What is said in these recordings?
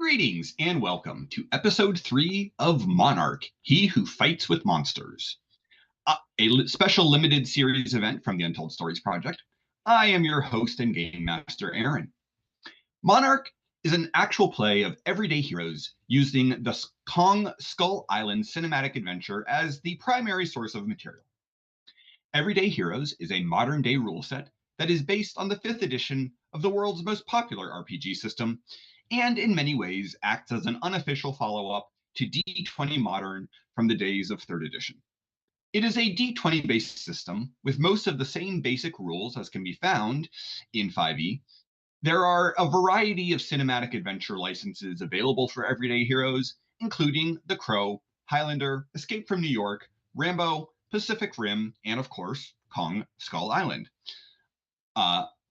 Greetings and welcome to episode 3 of Monarch, He Who Fights with Monsters, a special limited series event from the Untold Stories Project. I am your host and game master, Aaron. Monarch is an actual play of everyday heroes using the Kong Skull Island cinematic adventure as the primary source of material. Everyday Heroes is a modern day rule set that is based on the 5th edition of the world's most popular RPG system, and in many ways acts as an unofficial follow-up to D20 Modern from the days of 3rd edition. It is a D20 based system with most of the same basic rules as can be found in 5e. There are a variety of cinematic adventure licenses available for Everyday Heroes, including The Crow, Highlander, Escape from New York, Rambo, Pacific Rim, and of course, Kong Skull Island.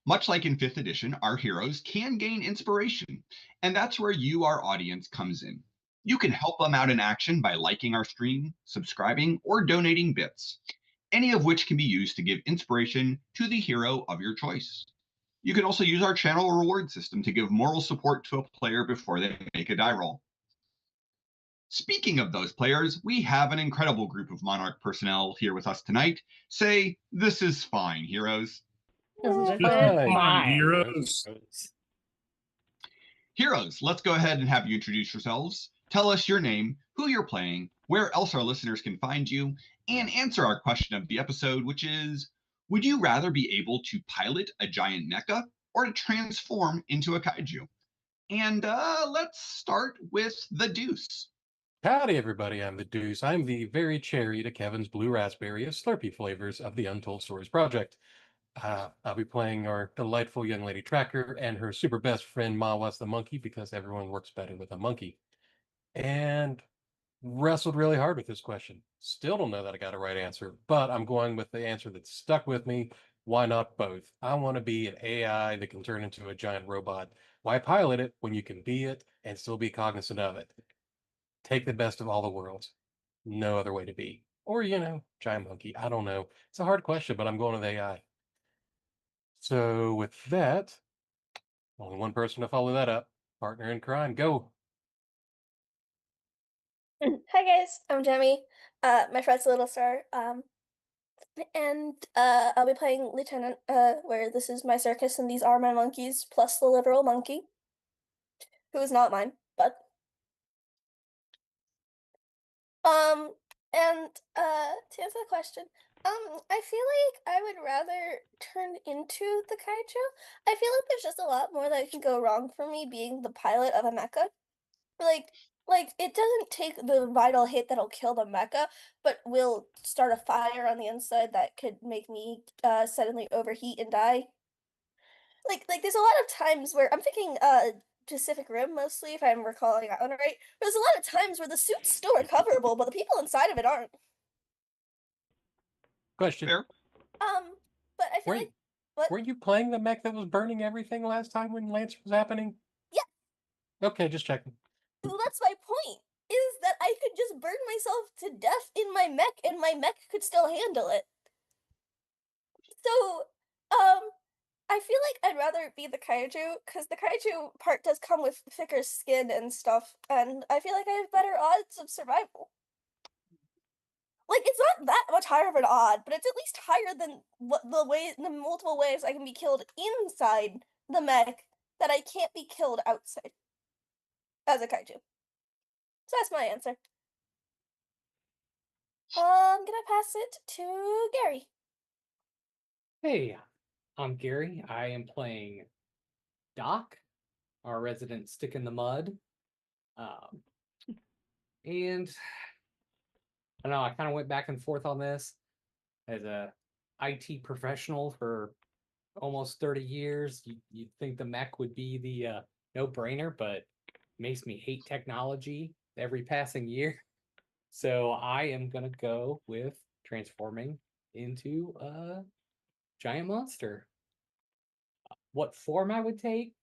Much like in 5th edition, our heroes can gain inspiration, and that's where you, our audience, comes in. You can help them out in action by liking our stream, subscribing, or donating bits, any of which can be used to give inspiration to the hero of your choice. You can also use our channel reward system to give moral support to a player before they make a die roll. Speaking of those players, we have an incredible group of Monarch personnel here with us tonight. Say, this is fine, heroes. Fine, heroes. Heroes, let's go ahead and have you introduce yourselves. Tell us your name, who you're playing, where else our listeners can find you, and answer our question of the episode, which is, would you rather be able to pilot a giant mecha or to transform into a kaiju? And let's start with the Deuce. Howdy, everybody. I'm the Deuce. I'm the very cherry to Kevin's blue raspberry of Slurpee flavors of the Untold Stories Project. I'll be playing our delightful young lady Tracker and her super best friend Mawas the monkey, because everyone works better with a monkey. And wrestled really hard with this question. Still don't know that I got a right answer, but I'm going with the answer that stuck with me. Why not both? I want to be an AI that can turn into a giant robot. Why pilot it when you can be it and still be cognizant of it? Take the best of all the worlds. No other way to be. Or, giant monkey. I don't know. It's a hard question, but I'm going with AI. So with that, only one person to follow that up. Partner in crime. Go. Hi guys, I'm Jemmy. My friend's a little star. And I'll be playing Lieutenant, where this is my circus and these are my monkeys, plus the literal monkey, who is not mine, but to answer the question, I feel like I would rather turn into the kaiju. I feel like there's just a lot more that can go wrong for me being the pilot of a mecha. Like it doesn't take the vital hit that'll kill the mecha, but will start a fire on the inside that could make me suddenly overheat and die. Like there's a lot of times where I'm thinking Pacific Rim mostly, if I'm recalling that one right. There's a lot of times where the suit's still recoverable, but the people inside of it aren't. Question. Fair. But I feel like what? Were you playing the mech that was burning everything last time when Lance was happening? Yeah. Okay, just checking. Well, that's my point, is that I could just burn myself to death in my mech, and my mech could still handle it. So, I feel like I'd rather it be the kaiju, because the kaiju part does come with thicker skin and stuff, and I feel like I have better odds of survival. Like, it's not that much higher of an odd, but it's at least higher than the multiple ways I can be killed inside the mech that I can't be killed outside as a kaiju. So that's my answer. I'm gonna pass it to Gary. Hey, I'm Gary. I am playing Doc, our resident stick in the mud. And I don't know, I kind of went back and forth on this. As a IT professional for almost 30 years, you'd think the mech would be the no-brainer, but it makes me hate technology every passing year. So I am going to go with transforming into a giant monster. What form I would take?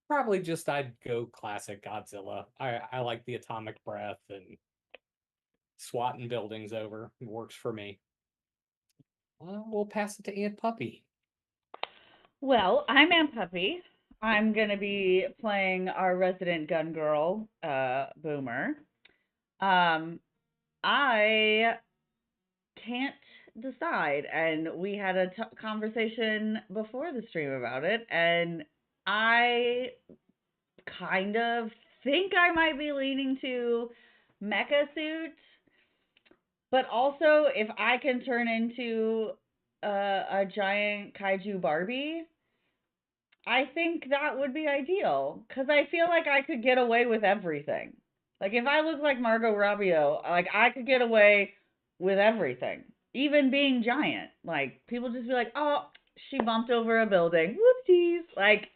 Probably just I'd go classic Godzilla. I like the atomic breath and swatting buildings over. It works for me. We'll pass it to Aunt Puppy. Well, I'm Aunt Puppy. I'm gonna be playing our resident gun girl, Boomer. Um, I can't decide, and we had a conversation before the stream about it, and I kind of think I might be leaning to mecha suit, but also if I can turn into a giant kaiju Barbie, I think that would be ideal because I feel like I could get away with everything. Like if I look like Margot Robbie, like I could get away with everything, even being giant. Like people just be like, "Oh, she bumped over a building. Whoopsies!" Like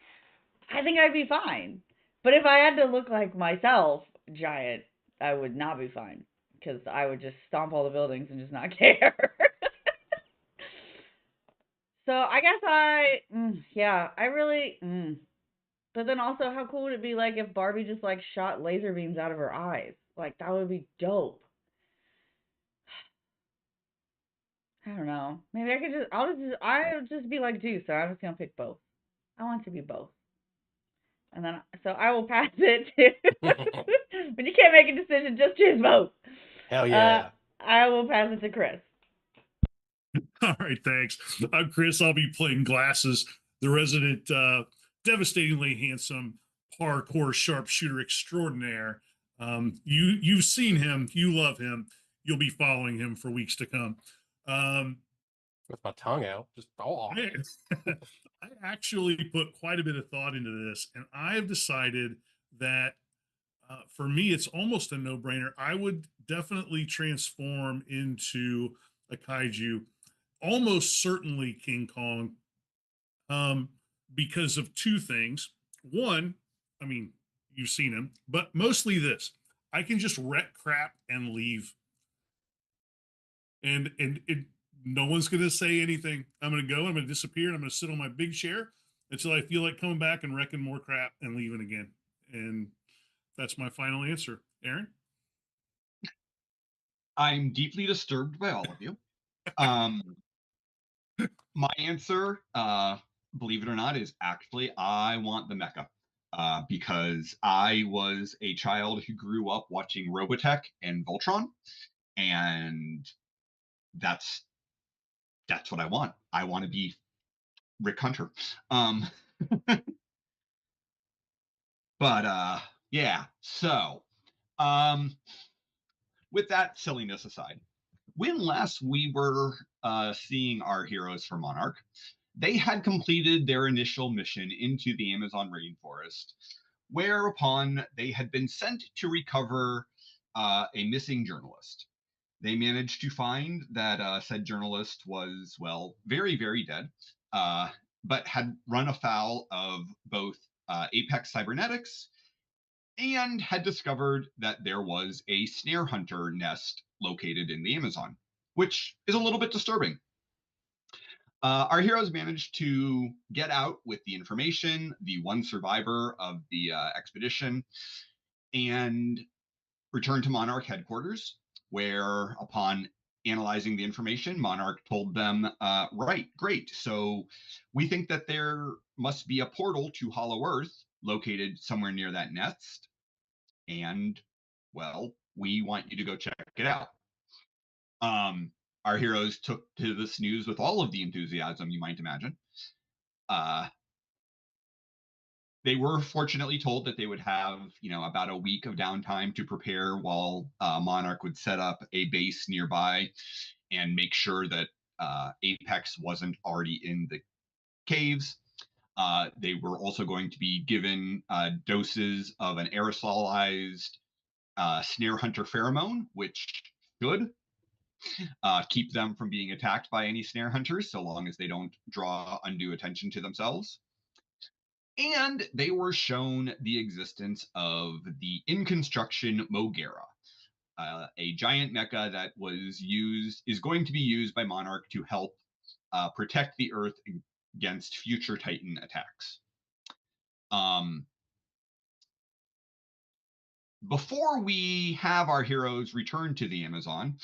I think I'd be fine. But if I had to look like myself, giant, I would not be fine because I would just stomp all the buildings and just not care. So I guess yeah, I really, but then also, how cool would it be like if Barbie just like shot laser beams out of her eyes? Like that would be dope. I don't know. Maybe I could just, I'll just be like Deuce. So I'm just gonna pick both. I want to be both. And then, so I will pass it to. When you can't make a decision, just choose both. Hell yeah. I will pass it to Chris. All right, thanks. I'm Chris. I'll be playing Glasses, the resident, devastatingly handsome parkour sharpshooter extraordinaire. You've seen him, you love him. You'll be following him for weeks to come. With my tongue out, just I actually put quite a bit of thought into this, and I have decided that for me, it's almost a no-brainer. I would definitely transform into a kaiju, almost certainly King Kong, because of two things. One, I mean, you've seen him, but mostly this: I can just wreck crap and leave, and no one's gonna say anything. I'm gonna go. I'm gonna disappear. And I'm gonna sit on my big chair until I feel like coming back and wrecking more crap and leaving again. And that's my final answer. Aaron? I'm deeply disturbed by all of you. My answer, believe it or not, is actually I want the mecha. Because I was a child who grew up watching Robotech and Voltron, and that's what I want. I want to be Rick Hunter. But yeah. So, with that silliness aside, when last we were seeing our heroes for Monarch, they had completed their initial mission into the Amazon rainforest, whereupon they had been sent to recover a missing journalist. They managed to find that said journalist was, well, very, very dead, but had run afoul of both Apex Cybernetics and had discovered that there was a snare hunter nest located in the Amazon, which is a little bit disturbing. Our heroes managed to get out with the information, the one survivor of the expedition, and return to Monarch headquarters, where upon analyzing the information, Monarch told them, right, great. So we think that there must be a portal to Hollow Earth located somewhere near that nest. And, well, we want you to go check it out. Our heroes took to this news with all of the enthusiasm you might imagine. They were fortunately told that they would have, about a week of downtime to prepare while Monarch would set up a base nearby and make sure that Apex wasn't already in the caves. They were also going to be given doses of an aerosolized snare hunter pheromone, which should keep them from being attacked by any snare hunters, so long as they don't draw undue attention to themselves. And they were shown the existence of the in construction Mogera, a giant mecha that is going to be used by Monarch to help protect the Earth against future Titan attacks. Before we have our heroes return to the Amazon,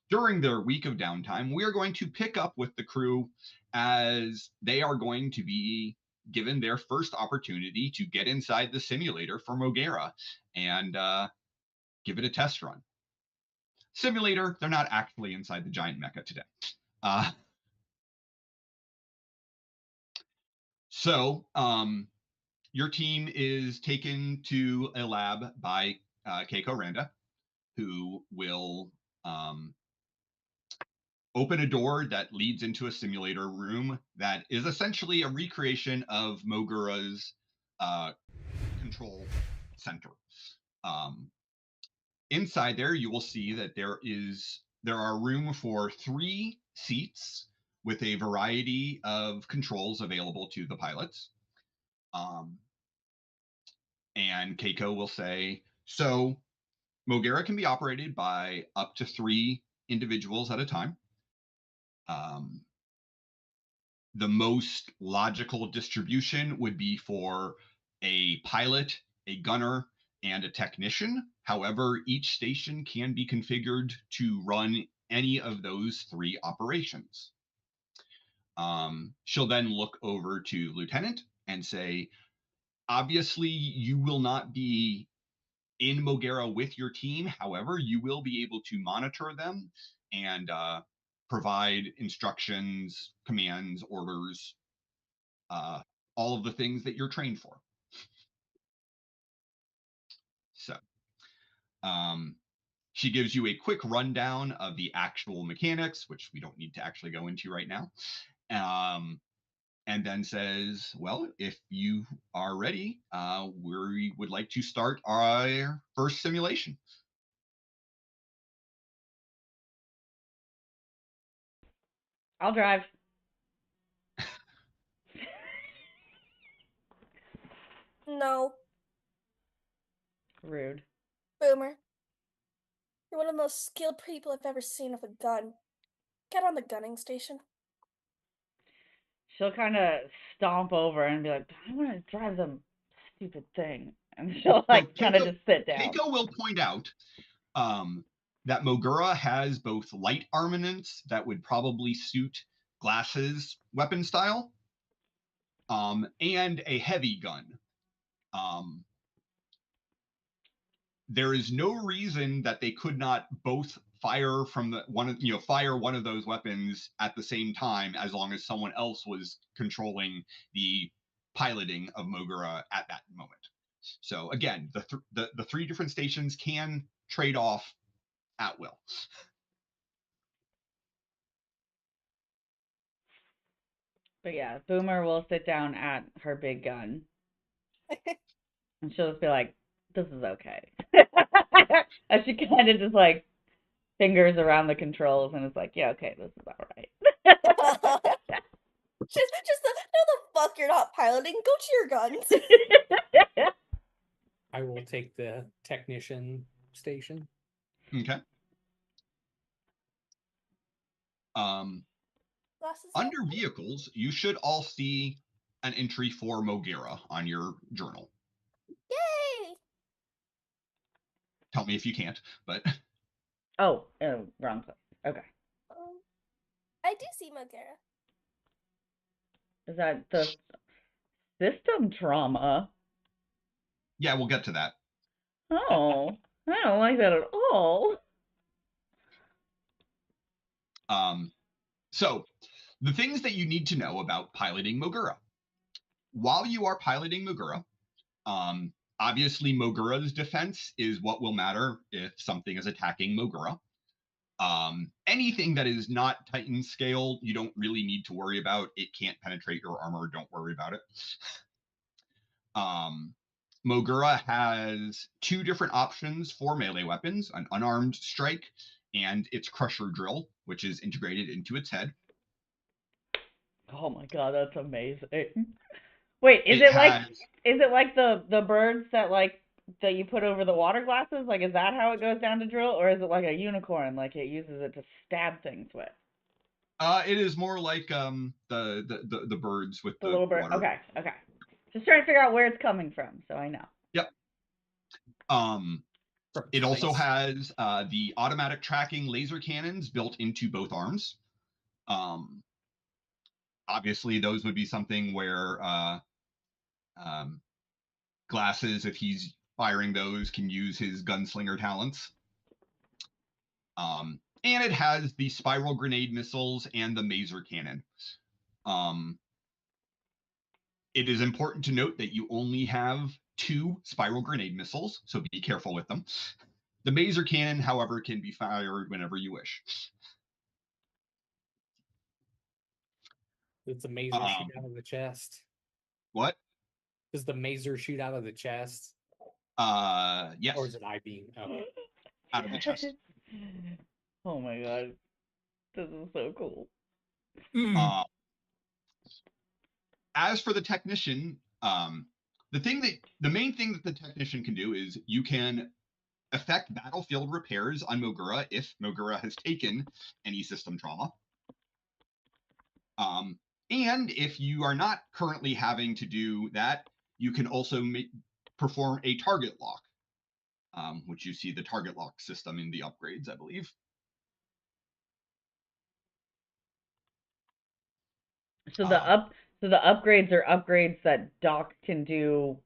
during their week of downtime, we are going to pick up with the crew as they are going to be given their first opportunity to get inside the simulator for Mogera and give it a test run. Simulator, they're not actually inside the giant mecha today. So your team is taken to a lab by Keiko Randa, who will open a door that leads into a simulator room that is essentially a recreation of Mogura's control center. Inside there, you will see that there are room for 3 seats with a variety of controls available to the pilots. And Keiko will say, so Mogera can be operated by up to 3 individuals at a time. The most logical distribution would be for a pilot, a gunner, and a technician. However, each station can be configured to run any of those 3 operations. She'll then look over to Lieutenant and say, obviously, you will not be in Mogera with your team. However, you will be able to monitor them and provide instructions, commands, orders, all of the things that you're trained for. So she gives you a quick rundown of the actual mechanics, which we don't need to actually go into right now. And then says, well, if you are ready, we would like to start our first simulation. I'll drive. No. Rude. Boomer. You're one of the most skilled people I've ever seen with a gun. Get on the gunning station. She'll kind of stomp over and be like, I want to drive the stupid thing. And she'll like kind of just sit down. Keiko will point out that Mogura has both light armaments that would probably suit Glass's weapon style, and a heavy gun. There is no reason that they could not both fire from fire one of those weapons at the same time, as long as someone else was controlling the piloting of Mogura at that moment. So again, the 3 different stations can trade off at will. But yeah, Boomer will sit down at her big gun. And she'll just be like, this is okay. As she kind of just like fingers around the controls and is like, yeah, okay, this is all right. No, the fuck, you're not piloting. Go to your guns. I will take the technician station. Okay. Glasses Under vehicles, you should all see an entry for Mogera on your journal. Yay! Tell me if you can't, but Oh, wrong place. Okay. I do see Mogera. Is that the system trauma? yeah, we'll get to that. Oh, I don't like that at all. So the things that you need to know about piloting Mogura. While you are piloting Mogura, obviously Mogura's defense is what will matter if something is attacking Mogura. Anything that is not Titan scale, you don't really need to worry about. It can't penetrate your armor. Don't worry about it. Mogura has 2 different options for melee weapons, an unarmed strike and its crusher drill, which is integrated into its head. Oh my god, that's amazing. Wait, is it like the birds that you put over the water glasses? Like, is that how it goes down to drill, or is it like a unicorn, like it uses it to stab things with? It is more like the birds with the little bird. water. Okay. Just trying to figure out where it's coming from, so I know. Yep. It also has the automatic tracking laser cannons built into both arms. Obviously, those would be something where Glasses, if he's firing those, can use his gunslinger talents. And it has the spiral grenade missiles and the maser cannon. It is important to note that you only have 2 spiral grenade missiles, so be careful with them. The maser cannon, however, can be fired whenever you wish. Does the maser shoot out of the chest? What? Does the maser shoot out of the chest? Yes. Or is it I-beam? Okay. Out of the chest. Oh my god. This is so cool. As for the technician, the main thing that the technician can do is you can affect battlefield repairs on Mogura if Mogura has taken any system trauma. And if you are not currently having to do that, you can also perform a target lock, which you see the target lock system in the upgrades, I believe. So the upgrades are upgrades that Doc can do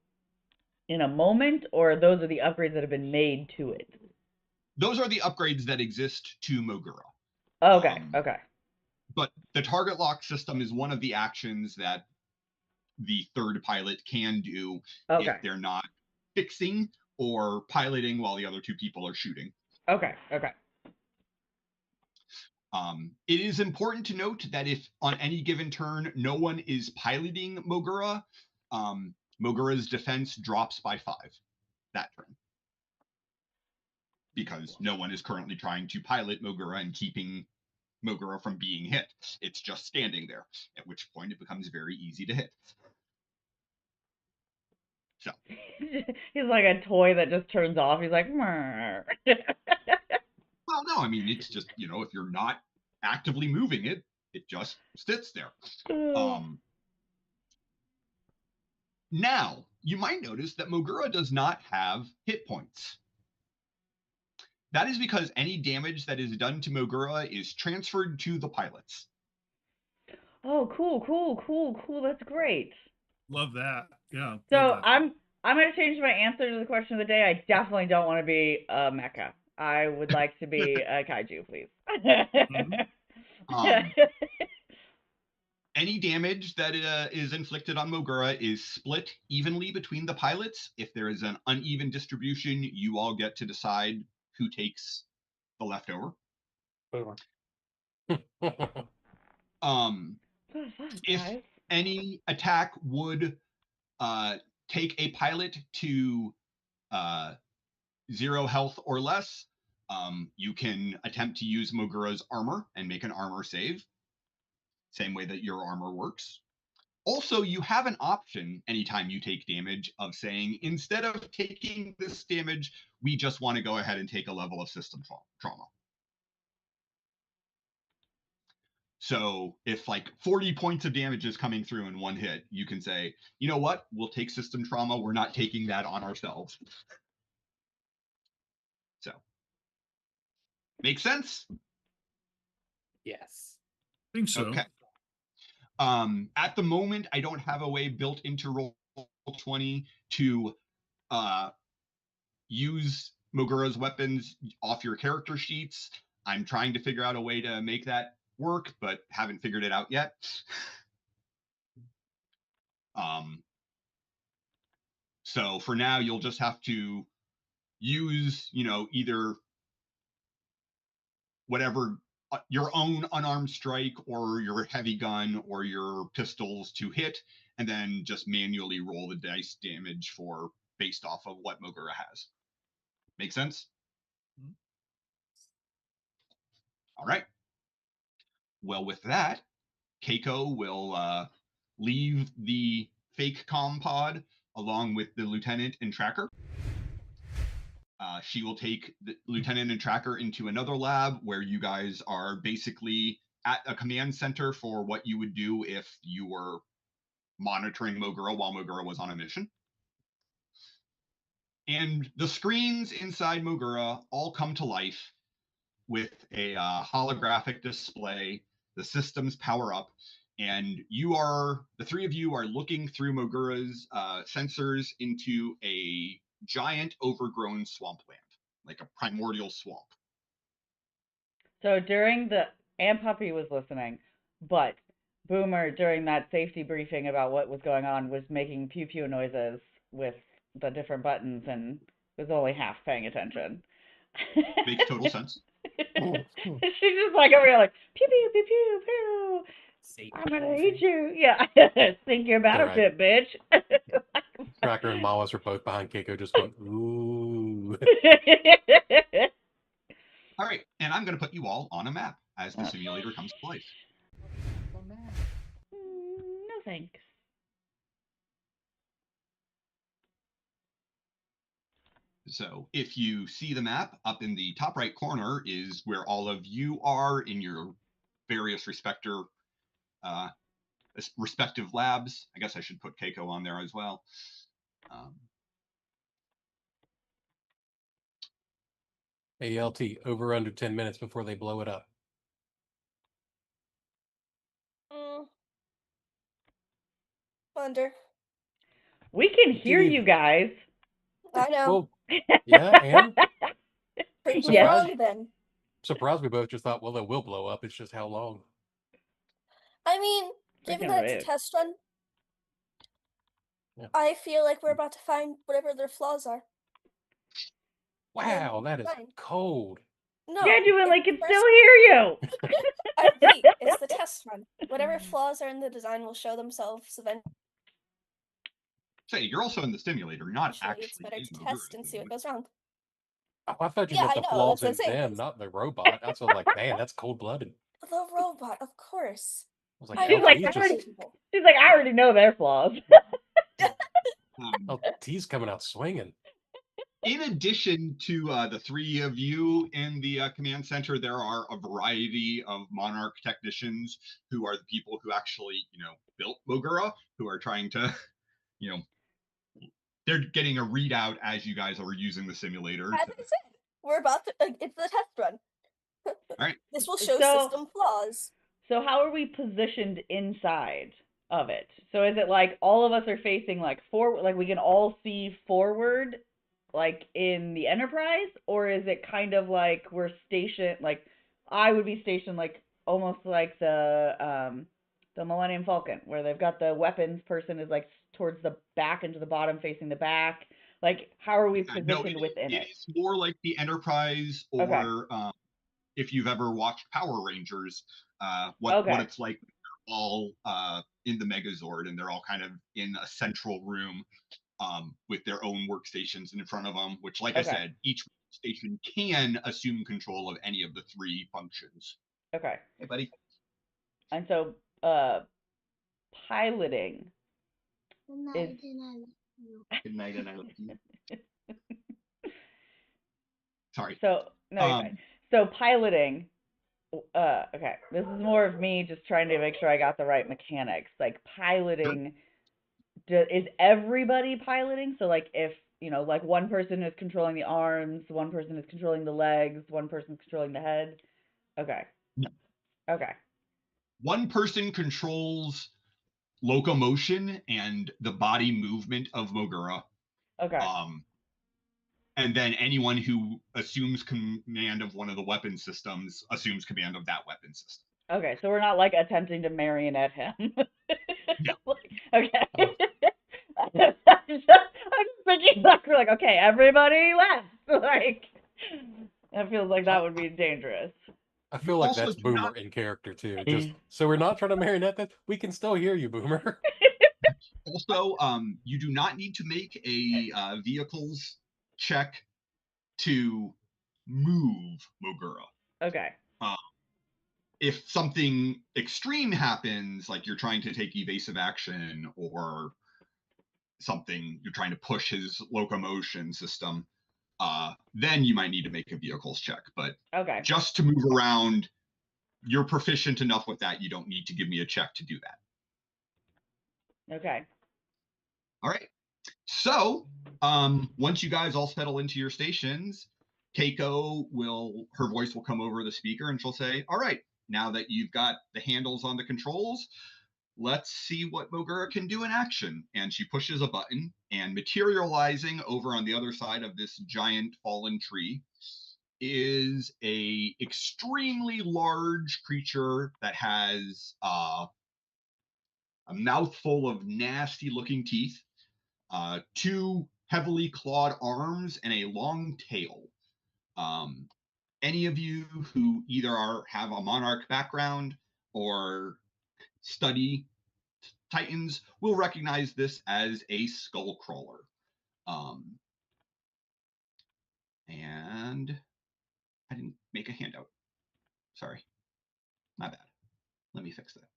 in a moment, or those are the upgrades that have been made to it? Those are the upgrades that exist to Mogura. Okay, okay. But the target lock system is one of the actions that the third pilot can do if they're not fixing or piloting while the other 2 people are shooting. Okay, okay. It is important to note that if on any given turn no one is piloting Mogura, Mogura's defense drops by 5 that turn. Because no one is currently trying to pilot Mogura and keeping Mogura from being hit. It's just standing there, at which point it becomes very easy to hit. So he's like a toy that just turns off. He's like, Murr. Well, no, I mean, it's just, if you're not actively moving it, it just sits there. Now, you might notice that Mogura does not have hit points. That is because any damage that is done to Mogura is transferred to the pilots. Oh, cool. That's great. Love that. Yeah. So I'm going to change my answer to the question of the day. I definitely don't want to be a mecha. I would like to be a kaiju, please. Any damage that is inflicted on Mogura is split evenly between the pilots. If there is an uneven distribution, you all get to decide who takes the leftover. If any attack would take a pilot to 0 health or less, you can attempt to use Mogura's armor and make an armor save. Same way that your armor works. Also, you have an option anytime you take damage of saying, instead of taking this damage, we just want to go ahead and take a level of system trauma. So if like 40 points of damage is coming through in one hit, you can say, you know what, we'll take system trauma. We're not taking that on ourselves. So, make sense? Yes. I think so. Okay. At the moment, I don't have a way built into Roll20 to use Mogura's weapons off your character sheets. I'm trying to figure out a way to make that work, but haven't figured it out yet. So for now, you'll just have to use, either whatever your own unarmed strike or your heavy gun or your pistols to hit, and then just manually roll the dice damage for based off of what Mogura has. Make sense? Mm-hmm. All right. Well, with that, Keiko will leave the fake comm pod along with the lieutenant and tracker. She will take the lieutenant and tracker into another lab where you guys are basically at a command center for what you would do if you were monitoring Mogura while Mogura was on a mission. And the screens inside Mogura all come to life with a holographic display. The systems power up, and the three of you are looking through Mogura's sensors into a giant overgrown swampland, like a primordial swamp. So and Puppy was listening, but Boomer, during that safety briefing about what was going on, was making pew pew noises with the different buttons and was only half paying attention. Makes total sense. She's just like over here like, pew pew pew pew pew. I'm gonna eat you. Yeah. Think your battleship, bitch. Tracker and Mawas are both behind Keiko just going, ooh. All right, and I'm going to put you all on a map as the simulator comes to life. No thanks. So if you see the map, up in the top right corner is where all of you are in your various respective labs. I guess I should put Keiko on there as well. ALT, over under 10 minutes before they blow it up. Under. We can hear you guys. I know. Well, yeah, and Prove me Yes. wrong then. surprised we both just thought, well, it will blow up. It's just how long. I mean, given that it's a test run, I feel like we're about to find whatever their flaws are. Wow, that is fine. cold. No. Genuinely can first- still hear you. I repeat, it's the test run. Whatever flaws are in the design will show themselves eventually. Say, you're also in the simulator, not actually. It's better in to Mogura test at and the see what moment. goes wrong. Oh, I thought you Yeah, meant I the know, flaws that's in what I'm saying. them, not the robot. I was like, man, that's cold-blooded. The robot, of course. I was like, I She's like, LT's she's like, I already know their flaws. LT's coming out swinging. In addition to the three of you in the command center, there are a variety of Monarch technicians who are the people who actually, built Mogura, who are trying to, they're getting a readout as you guys are using the simulator. As I said, we're about to, it's the test run. All right. This will show So- system flaws. So how are we positioned inside of it? So is it like all of us are facing like forward, like we can all see forward, like in the Enterprise, or is it kind of like we're stationed, like I would be stationed like almost like the Millennium Falcon, where they've got the weapons person is like towards the back and to the bottom facing the back. Like how are we positioned within it? It is more like the Enterprise, or Okay. if you've ever watched Power Rangers, what it's like. They're all in the Megazord, and they're all kind of in a central room with their own workstations in front of them, which, like I said, each station can assume control of any of the three functions. Okay. Hey, buddy. And so, piloting is... Good night, and I love you. Sorry. So, no, you're fine. So piloting, okay, this is more of me just trying to make sure I got the right mechanics. Like piloting, is everybody piloting? So like if, like one person is controlling the arms, one person is controlling the legs, one person is controlling the head? Okay. No. Okay. One person controls locomotion and the body movement of Mogura. Okay. And then anyone who assumes command of one of the weapon systems assumes command of that weapon system. Okay, so we're not like attempting to marionette him. No. Okay. I'm just thinking like, okay, everybody left. Like, that feels like that would be dangerous. I feel like Also, that's Boomer in character too. Just so we're not trying to marionette that, we can still hear you, Boomer. Also, you do not need to make a vehicles check to move Mogura. Okay. If something extreme happens, like you're trying to take evasive action or something, you're trying to push his locomotion system, then you might need to make a vehicles check. But just to move around, you're proficient enough with that. You don't need to give me a check to do that. Okay. All right. So once you guys all settle into your stations, Keiko her voice will come over the speaker and she'll say, all right, now that you've got the handles on the controls, let's see what Mogura can do in action. And she pushes a button, and materializing over on the other side of this giant fallen tree is a extremely large creature that has a mouthful of nasty looking teeth, two heavily clawed arms, and a long tail. Any of you who either have a Monarch background or study Titans will recognize this as a skull crawler. And I didn't make a handout. Sorry. My bad. Let me fix that.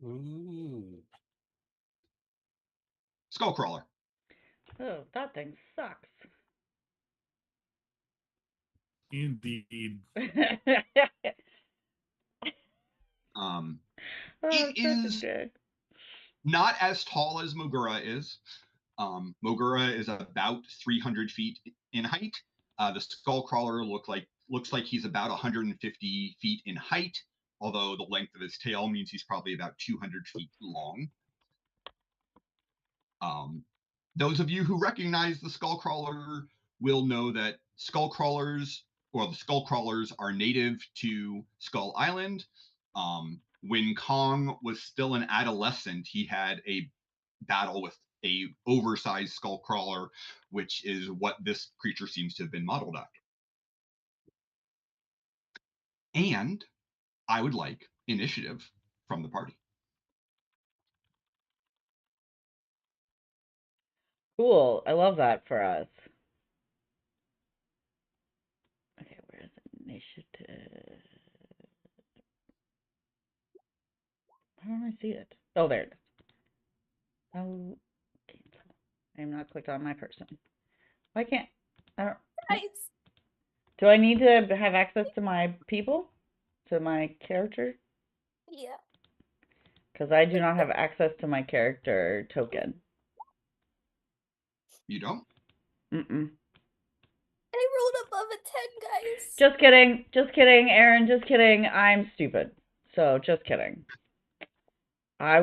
Ooh. Skull crawler. Oh, that thing sucks. Indeed. Um, Oh, it such a is dick. not as tall as Mogura is. Mogura is about 300 feet in height. The skull crawler looks like he's about 150 feet in height, although the length of his tail means he's probably about 200 feet long. Those of you who recognize the skull crawler will know that skull crawlers are native to Skull Island. When Kong was still an adolescent, he had a battle with a oversized skull crawler, which is what this creature seems to have been modeled after. And I would like initiative from the party. Cool. I love that for us. Okay, where's initiative? How don't I see it? Oh, there it is. Oh, I'm not clicked on my person. Why can't I don't Guys, do I need to have access to my people? To my character? yeah. Because I do not have access to my character token. You don't? Mm-mm. I rolled above a 10, guys. Just kidding. Just kidding, Aaron. Just kidding. I'm stupid. So, just kidding. I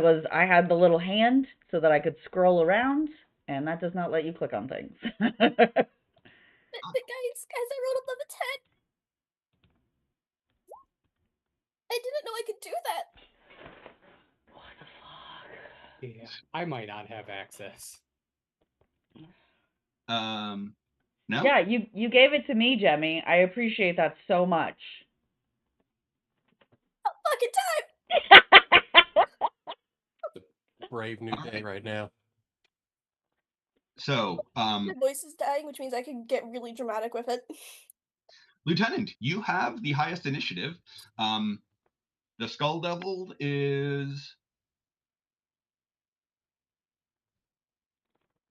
had the little hand so that I could scroll around, and that does not let you click on things. But guys, I rolled above a 10. I didn't know I could do that. What the fuck? Yeah, I might not have access. No? Yeah, you gave it to me, Jemmy. I appreciate that so much. Oh, fucking time. Brave new day right now. So, My voice is dying, which means I can get really dramatic with it. Lieutenant, you have the highest initiative. The Skull Devil is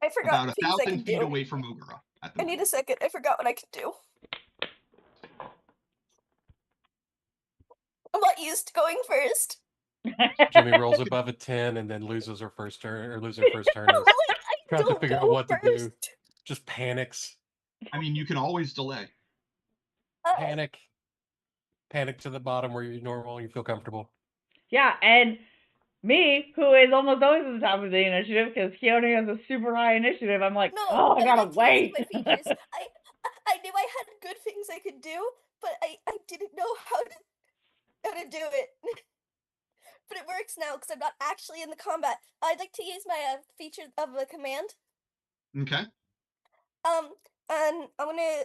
I forgot about things I 1,000 could feet do. away from Mogura at the I need moment. a second. I forgot what I could do. I'm not used to going first. Jimmy rolls above a 10 and then loses her first turn, or loses her first turn. And Like, I tries to don't figure out go what to do. first. Just panics. I mean, you can always delay. Panic to the bottom where you're normal, you feel comfortable. Yeah, and me, who is almost always at the top of the initiative, because Keone has a super high initiative, I'm like, No, oh, I gotta like to use wait. my features. I knew I had good things I could do, but I didn't know how to do it. But it works now because I'm not actually in the combat. I'd like to use my feature of a command. Okay. And I'm gonna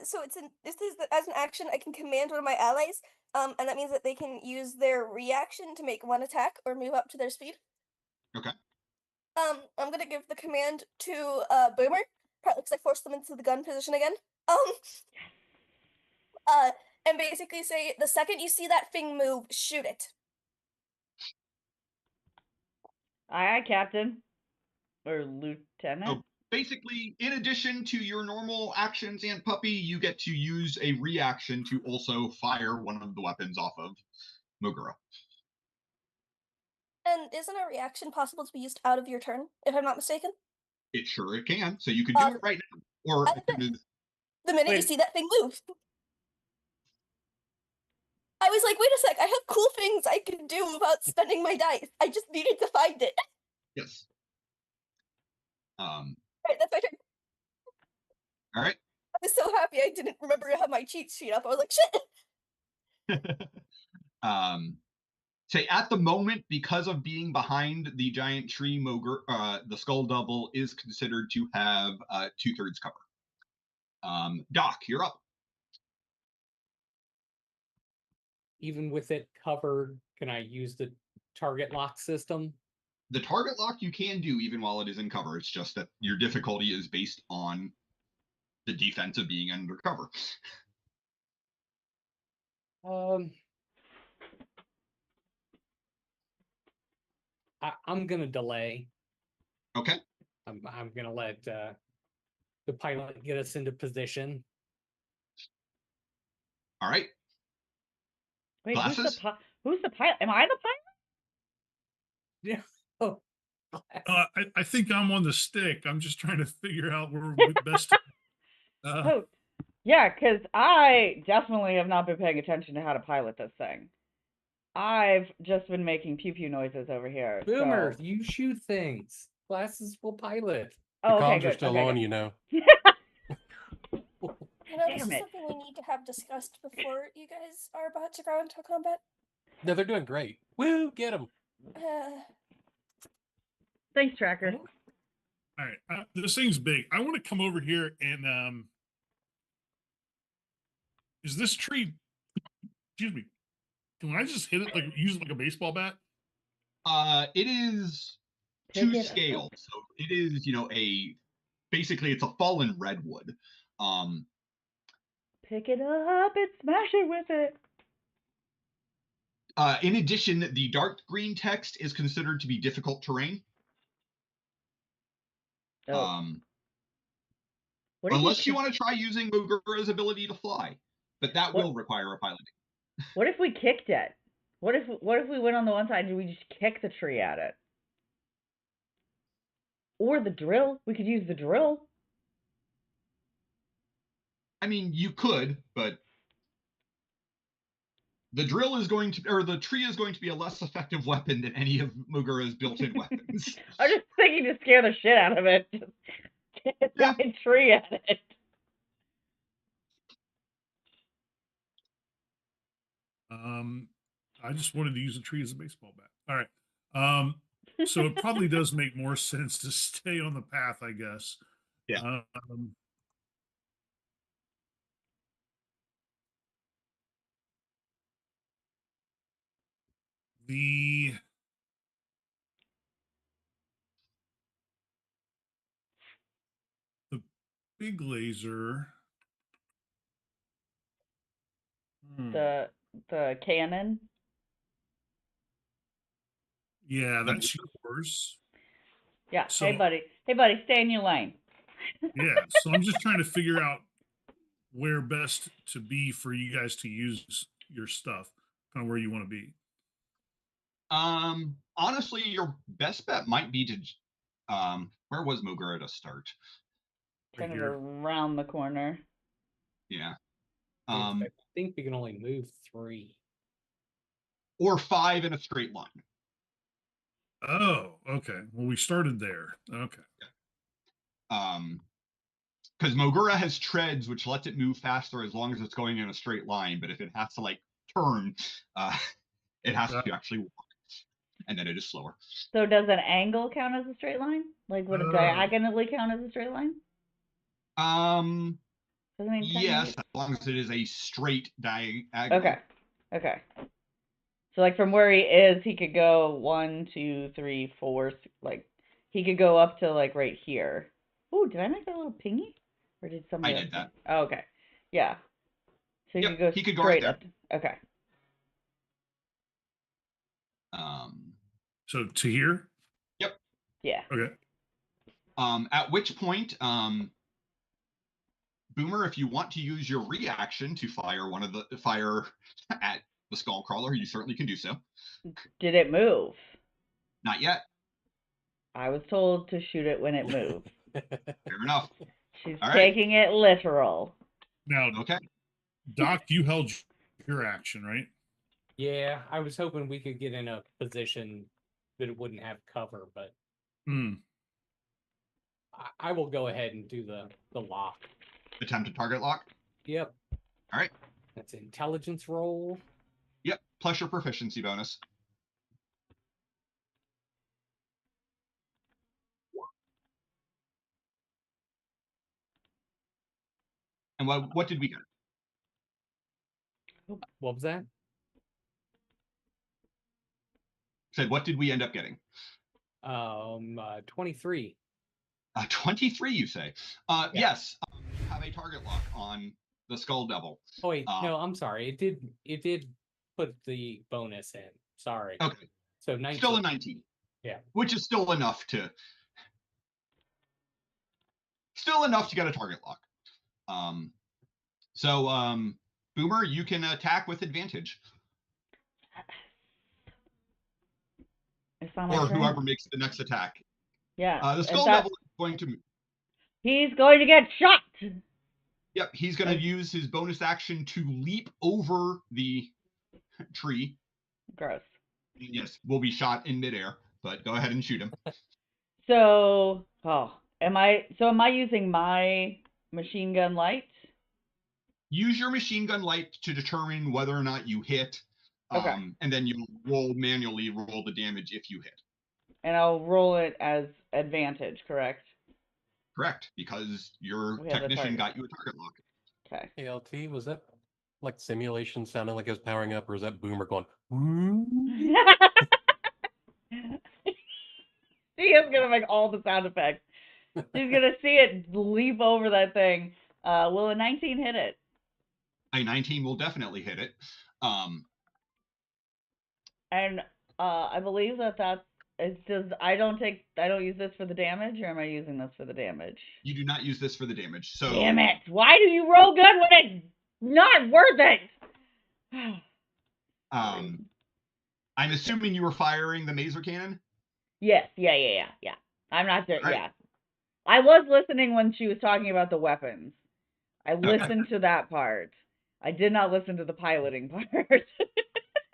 so this is as an action I can command one of my allies. And that means that they can use their reaction to make one attack or move up to their speed. Okay. I'm gonna give the command to Boomer, partly because I forced them into the gun position again. And basically say the second you see that thing move, shoot it. Aye, Captain. Or Lieutenant. So basically, in addition to your normal actions and puppy, you get to use a reaction to also fire one of the weapons off of Mogura. And isn't a reaction possible to be used out of your turn, if I'm not mistaken? It sure can. So you could do it right now. Or the minute you Wait. see that thing move. I was like, wait a sec, I have cool things I can do without spending my dice. I just needed to find it. Yes. Alright, that's my turn. All right. I was so happy I didn't remember to have my cheat sheet up. I was like, shit. Say at the moment, because of being behind the giant tree, the skull double is considered to have 2/3 cover. Doc, you're up. Even with it covered, can I use the target lock system? The target lock you can do even while it is in cover. It's just that your difficulty is based on the defense of being under cover. I'm gonna delay. Okay. I'm gonna let the pilot get us into position. All right. Wait, Glasses? who's the pilot? Am I the pilot? Yeah. Oh. I think I'm on the stick. I'm just trying to figure out where we best. Oh, yeah, because I definitely have not been paying attention to how to pilot this thing. I've just been making pew pew noises over here. Boomer, So... you shoot things. Glasses will pilot. Oh, The okay, comms are good. still Okay, on, good. you know. You know, this Damn is it. something we need to have discussed before you guys are about to go into combat. No, they're doing great. Woo, get them. Thanks, Tracker. All right, this thing's big. I want to come over here and is this tree? Excuse me. Can I just hit it like use it like a baseball bat? It is Pick to it scale, up. so it is basically it's a fallen redwood. Pick it up and smash it with it. In addition, the dark green text is considered to be difficult terrain. Oh. Unless you want to try using Mogura's ability to fly, but that will require a piloting. What if we kicked it? What if we went on the one side and we just kick the tree at it? Or the drill. We could use the drill. I mean, you could, but the drill is going to, or the tree is going to be a less effective weapon than any of Mogura's built-in weapons. I'm just thinking to scare the shit out of it. Just kick a giant tree at it. I just wanted to use a tree as a baseball bat. All right. So it probably does make more sense to stay on the path, I guess. Yeah. The big laser. The cannon. Yeah, that's yours. Yeah. So, hey buddy, stay in your lane. Yeah. So I'm just trying to figure out where best to be for you guys to use your stuff, kind of where you want to be. Honestly, your best bet might be to, where was Mogura to start? Kind of around the corner. Yeah. I think we can only move 3. Or 5 in a straight line. Oh, okay. Well, we started there. Okay. Because Mogura has treads, which lets it move faster as long as it's going in a straight line. But if it has to turn, it has to actually walk, and then it is slower. So does an angle count as a straight line? Like would it diagonally count as a straight line? Yes, as long as it is a straight diagonal. Okay. So from where he is, he could go 1, 2, 3, 4. He could go up to right here. Ooh, did I make that a little pingy? Or did somebody else? I did that. Oh, okay. Yeah. So he could go right there. Up. Okay. So to here? Yep. Yeah. Okay. At which point, Boomer, if you want to use your reaction to fire at the skull crawler, you certainly can do so. Did it move? Not yet. I was told to shoot it when it moved. Fair enough. She's taking it literal. Now, okay. Doc, you held your action, right? Yeah, I was hoping we could get in a position that it wouldn't have cover, but Hmm. I will go ahead and do the lock. Attempt to target lock. Yep. All right. That's an intelligence roll. Yep. Plus your proficiency bonus. And what did we get? What was that? Said what did we end up getting? 23. 23, you say? Yeah. Yes. You have a target lock on the Skull Devil. Oh wait, no, I'm sorry. It did put the bonus in. Sorry. Okay. So 19. Still a 19. Yeah. Which is still enough to get a target lock. Boomer, you can attack with advantage. It's not my Or turn. whoever makes the next attack. Yeah. The Skull Devil is going to... He's going to get shot. Yep, he's going to use his bonus action to leap over the tree. Gross. Yes, will be shot in midair, but go ahead and shoot him. So, am I using my machine gun light? Use your machine gun light to determine whether or not you hit. Okay. And then you manually roll the damage if you hit. And I'll roll it as advantage, correct? Correct, because your We have the technician target. got you a target lock. Okay. ALT, was that like simulation sounding like it was powering up, or is that Boomer going? She is gonna make all the sound effects. She's gonna see it leap over that thing. Will a 19 hit it? A 19 will definitely hit it. And I believe that's it's just I don't use this for the damage, or am I using this for the damage? You do not use this for the damage. So Damn it! Why do you roll good when it's not worth it? I'm assuming you were firing the maser cannon? Yes, yeah. I'm not there. Right. Yeah, I was listening when she was talking about the weapons. I listened to that part. I did not listen to the piloting part.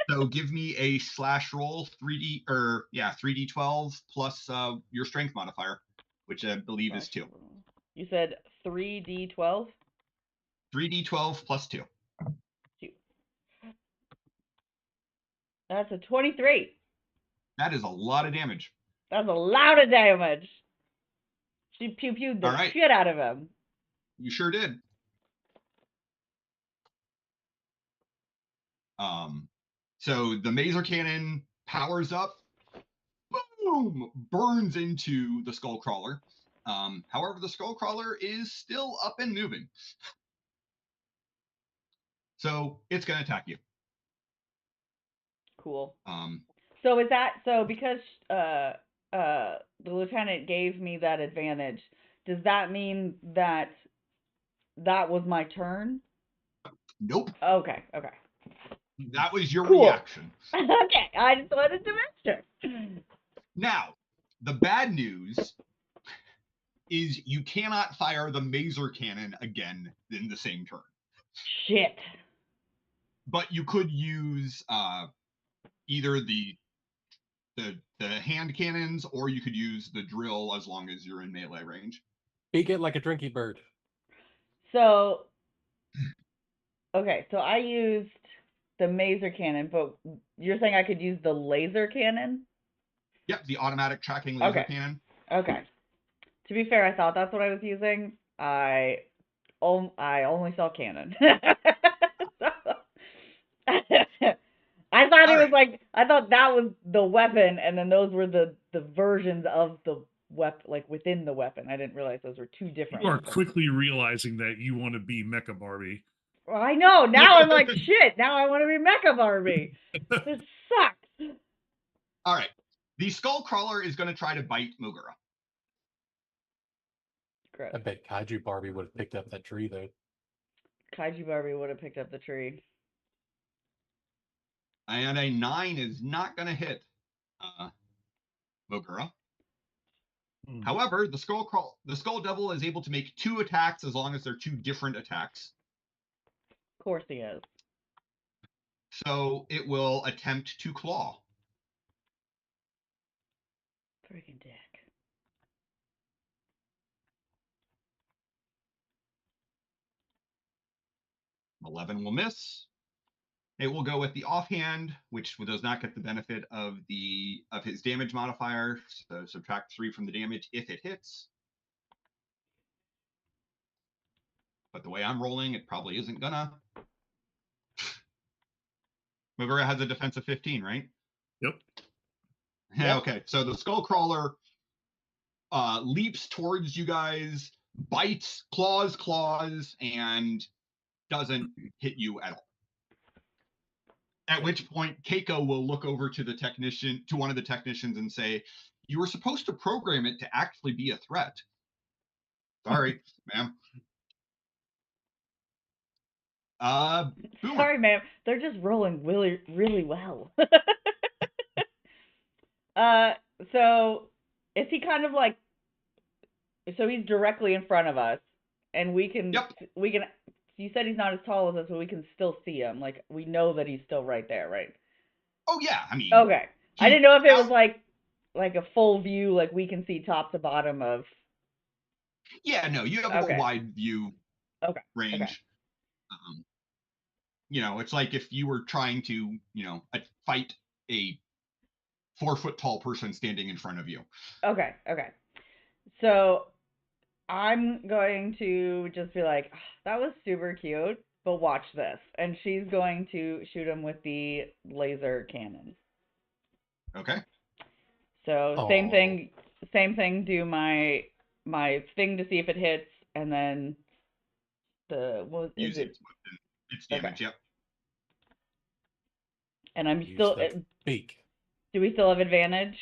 So give me a slash roll, 3d12 plus your strength modifier, which I believe is 2. You said 3d12? 3d12 plus 2. 2. That's a 23. That is a lot of damage. That's a lot of damage. She pew-pewed the shit out of him. You sure did. So the maser cannon powers up, boom, burns into the skull crawler. However, the skull crawler is still up and moving. So it's going to attack you. Cool. So is that because the lieutenant gave me that advantage, does that mean that was my turn? Nope. Okay. That was your Cool. reaction. Okay, I just wanted to make sure. Now, the bad news is you cannot fire the maser cannon again in the same turn. Shit. But you could use either the hand cannons, or you could use the drill as long as you're in melee range. Beak it like a drinky bird. So, okay, so I used the maser cannon, but you're saying I could use the laser cannon? Yep, the automatic tracking laser cannon. Okay. To be fair, I thought that's what I was using. I only saw cannon. I thought it was like, I thought that was the weapon, and then those were the versions of the weapon, like within the weapon. I didn't realize those were two different You are weapons. quickly realizing that you want to be Mecha Barbie. Well, I know. Now I'm like, shit, now I want to be Mecha Barbie. This sucks. All right. The skull crawler is going to try to bite Mogura. Gross. I bet Kaiju Barbie would have picked up that tree, though. Kaiju Barbie would have picked up the tree. And a 9 is not going to hit Mogura. However, the skull devil is able to make 2 attacks as long as they're 2 different attacks. Of course he is. So it will attempt to claw. Freaking dick. 11 will miss. It will go with the offhand, which does not get the benefit of his damage modifier. So subtract 3 from the damage if it hits. But the way I'm rolling, it probably isn't gonna. Megura has a defense of 15, right? Yep. Yeah, Yep. okay. So the Skullcrawler leaps towards you guys, bites, claws, and doesn't hit you at all. At which point, Keiko will look over to one of the technicians, and say, "You were supposed to program it to actually be a threat." Sorry, ma'am. Boomer. Sorry, ma'am. They're just rolling really, really well. So is he kind of like? So he's directly in front of us, and we can. Yep. You said he's not as tall as us, but we can still see him. Like we know that he's still right there, right? Oh yeah, I mean. Okay. I didn't know if it was like a full view, like we can see top to bottom of. Yeah, no, you have Okay. a wide view range. Okay. It's like if you were trying to, fight a 4-foot tall person standing in front of you. Okay. So I'm going to just be like, "Oh, that was super cute, but watch this." And she's going to shoot him with the laser cannon. Okay. So same thing, do my thing to see if it hits, and then Use its damage, Okay. yep. And I'm Use still the beak. Do we still have advantage?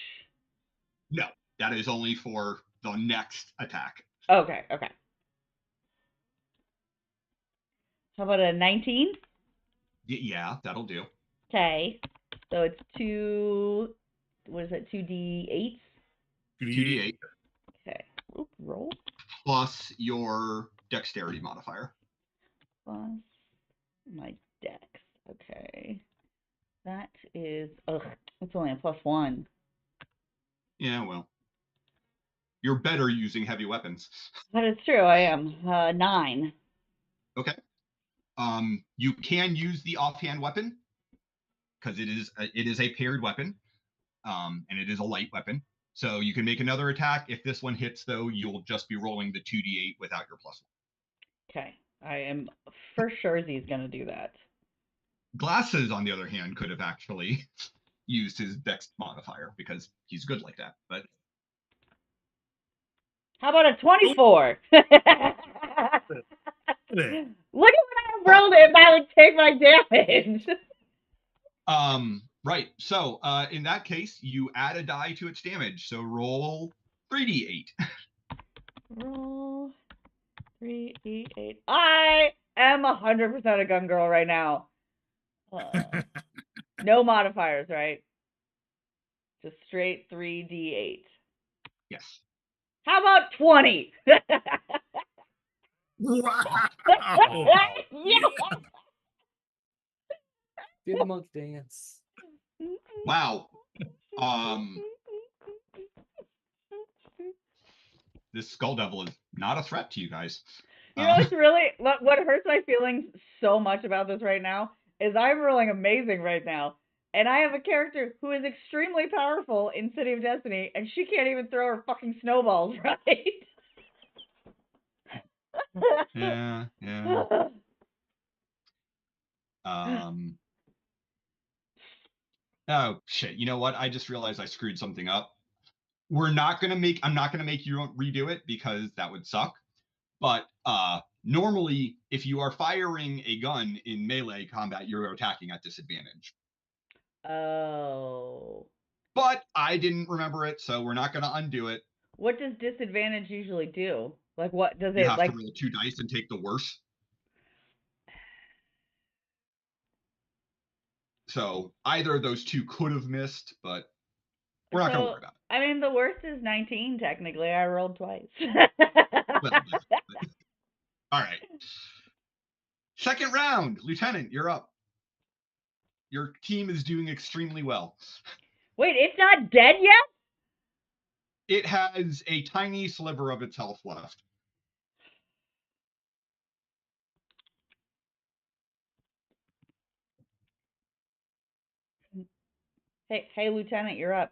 No, that is only for the next attack. Okay. How about a 19? Yeah, that'll do. Okay. So it's 2d8? 2d8 Okay. Oop, roll. plus your dexterity modifier. Plus my dex. Okay. That is it's only a +1. Yeah, well. You're better using heavy weapons. That is true, I am. 9. Okay. You can use the offhand weapon because it is a paired weapon, and it is a light weapon. So you can make another attack. If this one hits, though, you'll just be rolling the 2d8 without your +1. Okay. I am for sure he's gonna do that. Glasses, on the other hand, could have actually used his dex modifier because he's good like that. But how about a 24? Look at what I rolled if I would take my damage. Right. So in that case, you add a die to its damage. So roll 3d8. Roll 3d8. I am 100% a gun girl right now. No modifiers, right? Just straight 3d8. Yes. How about 20? Wow. Yeah. Do the monkey dance. Wow. This Skull Devil is not a threat to you guys. You know, it's really what hurts my feelings so much about this right now is I'm rolling amazing right now, and I have a character who is extremely powerful in City of Destiny, and she can't even throw her fucking snowballs right. Yeah. Oh shit! You know what? I just realized I screwed something up. I'm not gonna make you redo it because that would suck. But normally, if you are firing a gun in melee combat, you're attacking at disadvantage. Oh. But I didn't remember it, so we're not gonna undo it. What does disadvantage usually do? Like, what does You it have like? to roll 2 dice and take the worst. So either of those two could have missed, but we're not gonna worry about it. I mean, the worst is 19. Technically, I rolled twice. Well, all right. Second round, Lieutenant, you're up. Your team is doing extremely well. Wait, it's not dead yet? It has a tiny sliver of its health left. Hey, Lieutenant, you're up.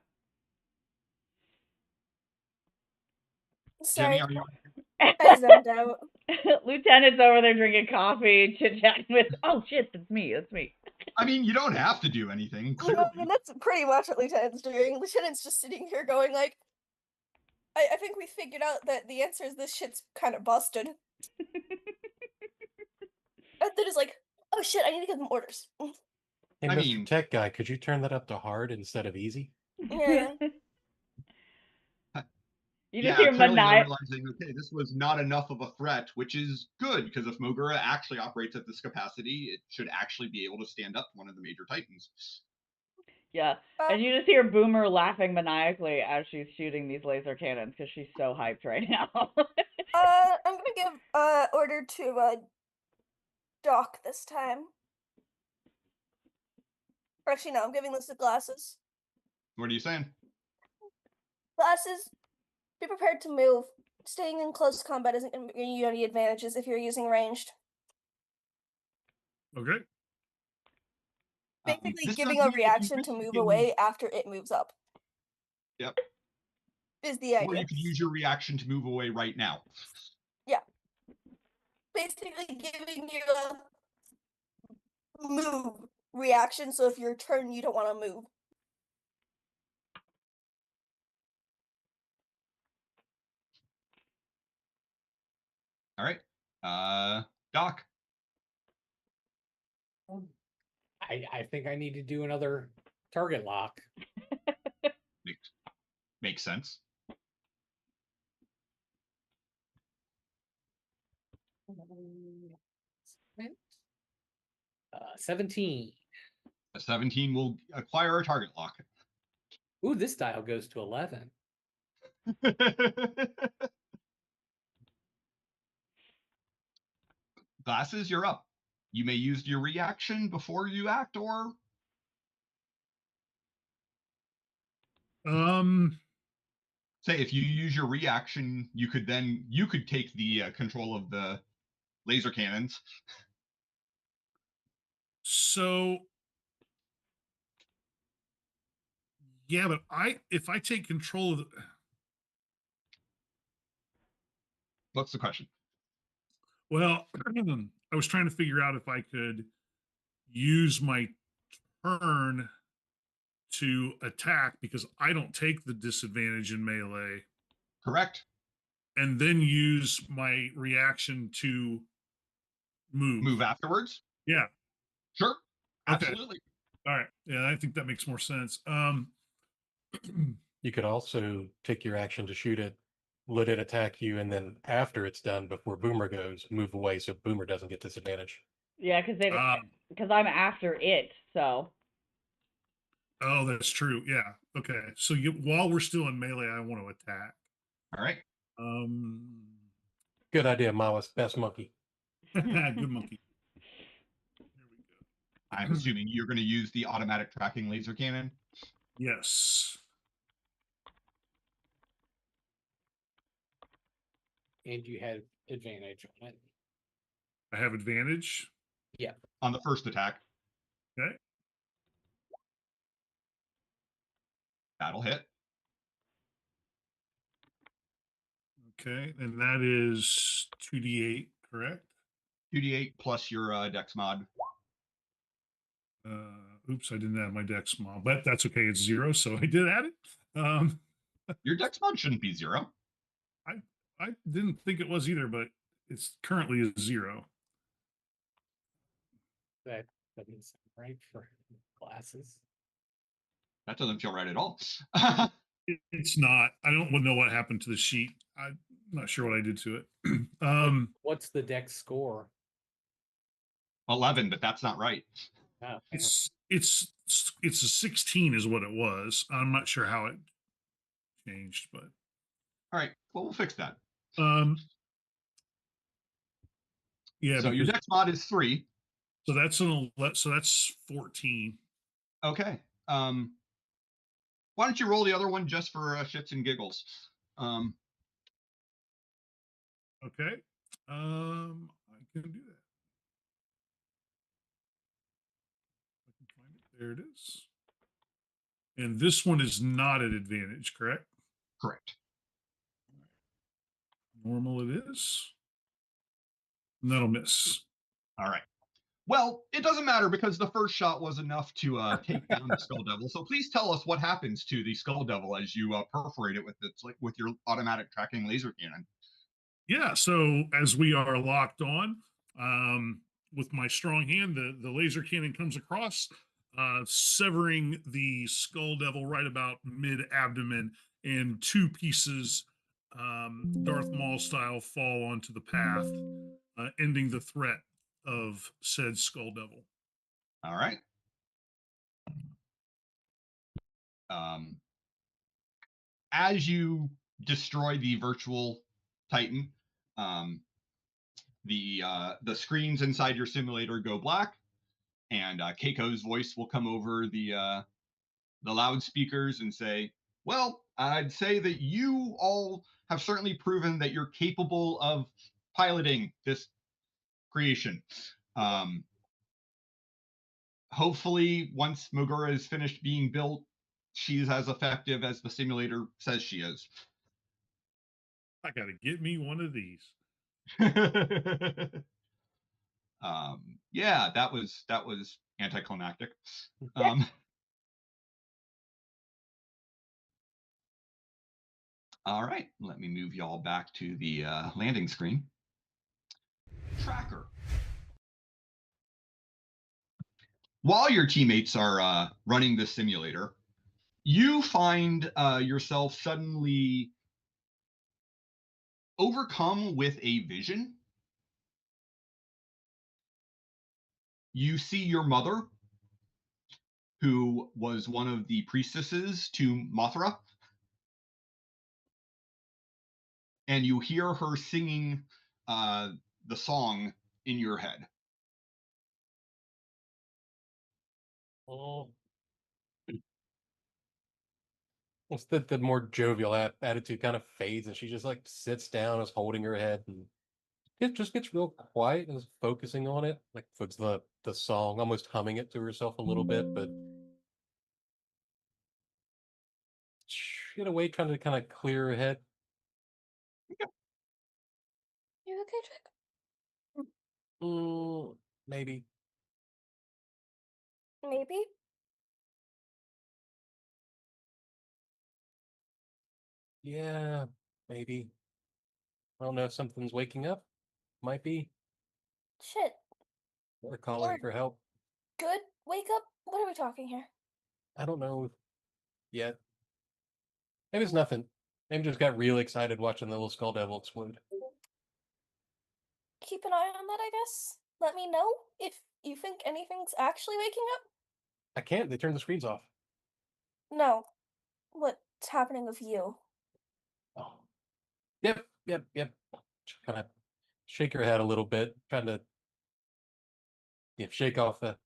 Sorry, Jenny, are you? I zoned out. Lieutenant's over there drinking coffee, chit-chatting with, oh shit, that's me. I mean, you don't have to do anything, clearly. And that's pretty much what Lieutenant's doing. Lieutenant's just sitting here going like, I think we figured out that the answer is this shit's kind of busted. And then is like, oh shit, I need to give them orders. Hey, I Mr. mean- Tech Guy, could you turn that up to hard instead of easy? Yeah. You Yeah, just hear clearly they're Maniac. realizing, okay, this was not enough of a threat, which is good, because if Mogura actually operates at this capacity, it should actually be able to stand up to one of the major titans. Yeah, and you just hear Boomer laughing maniacally as she's shooting these laser cannons because she's so hyped right now. I'm gonna give order to Doc this time. Or actually, no, I'm giving this to Glasses. What are you saying? Glasses, be prepared to move. Staying in close combat isn't going to give you any advantages if you're using ranged. Okay. Basically, This giving does a mean if you reaction wish, to you move can- away after it moves up. Yep. Is the Or idea. you could use your reaction to move away right now. Basically, giving you a move reaction, so if your turn you don't want to move. All right. Doc. I think I need to do another target lock. Makes sense. Right. 17. A 17 will acquire a target lock. Ooh, this dial goes to 11. Glasses, you're up. You may use your reaction before you act, or say if you use your reaction, you could take the control of the laser cannons. So yeah, but if I take control of the, What's the question? well, I was trying to figure out if I could use my turn to attack because I don't take the disadvantage in melee, Correct. and then use my reaction to move. Move afterwards. Yeah. Sure. Okay. Absolutely. All right. Yeah, I think that makes more sense. You could also take your action to shoot it, let it attack you, and then after it's done, before Boomer goes, move away so Boomer doesn't get disadvantage. Yeah, because I'm after it, so. Oh, that's true. Yeah. Okay. So while we're still in melee, I want to attack. All right. Good idea, Mawas. Best monkey. Good monkey. There we go. I'm assuming you're going to use the automatic tracking laser cannon. Yes. And you had advantage on it. I have advantage. Yeah. On the first attack. Okay. That'll hit. Okay. And that is 2d8, correct? 2d8 plus your dex mod. Oops, I didn't add my dex mod, but that's okay. It's 0, so I did add it. Your dex mod shouldn't be 0. I didn't think it was either, but it's currently a 0. That doesn't sound right for Glasses. That doesn't feel right at all. It's not. I don't know what happened to the sheet. I'm not sure what I did to it. What's the dex score? 11, but that's not right. Oh, It's a 16 is what it was. I'm not sure how it changed, but All right. Well, we'll fix that. yeah. So your because- dex mod is 3. so that's 14. Okay. Why don't you roll the other one just for shits and giggles? Okay. I can do that. I can find it. There it is. And this one is not at advantage, correct? Correct. Normal it is. And that'll miss. All right. Well, it doesn't matter because the first shot was enough to take down the Skull Devil. So please tell us what happens to the Skull Devil as you perforate it with your automatic tracking laser cannon. Yeah, so as we are locked on, with my strong hand, the laser cannon comes across, severing the Skull Devil right about mid abdomen, and two pieces, Darth Maul style, fall onto the path, ending the threat of said Skull Devil. All right. As you destroy the virtual Titan, the screens inside your simulator go black, and Keiko's voice will come over the loudspeakers and say, "Well, I'd say that you all have certainly proven that you're capable of piloting this creation. Hopefully, once Mogura is finished being built, she's as effective as the simulator says she is." I gotta get me one of these. Yeah, that was anticlimactic. Um, all right, let me move y'all back to the landing screen. Tracker. While your teammates are running the simulator, you find yourself suddenly overcome with a vision. You see your mother, who was one of the priestesses to Mothra, and you hear her singing the song in your head. Oh. It's the more jovial attitude kind of fades, and she just like sits down, is holding her head, and it just gets real quiet and is focusing on it, like puts the song, almost humming it to herself a little bit, but in a way trying to kind of clear her head. You okay, Jack? Maybe. Maybe. Yeah, maybe. I don't know if something's waking up. Might be. Shit. Or calling Or for help. good. Wake up. What are we talking here? I don't know yet. Maybe it's nothing. Maybe just got real excited watching the little Skull Devil explode. Keep an eye on that, I guess. Let me know if you think anything's actually waking up. I can't. They turned the screens off. No. What's happening with you? Oh. Yep. Just kind of shake her head a little bit, trying to shake off the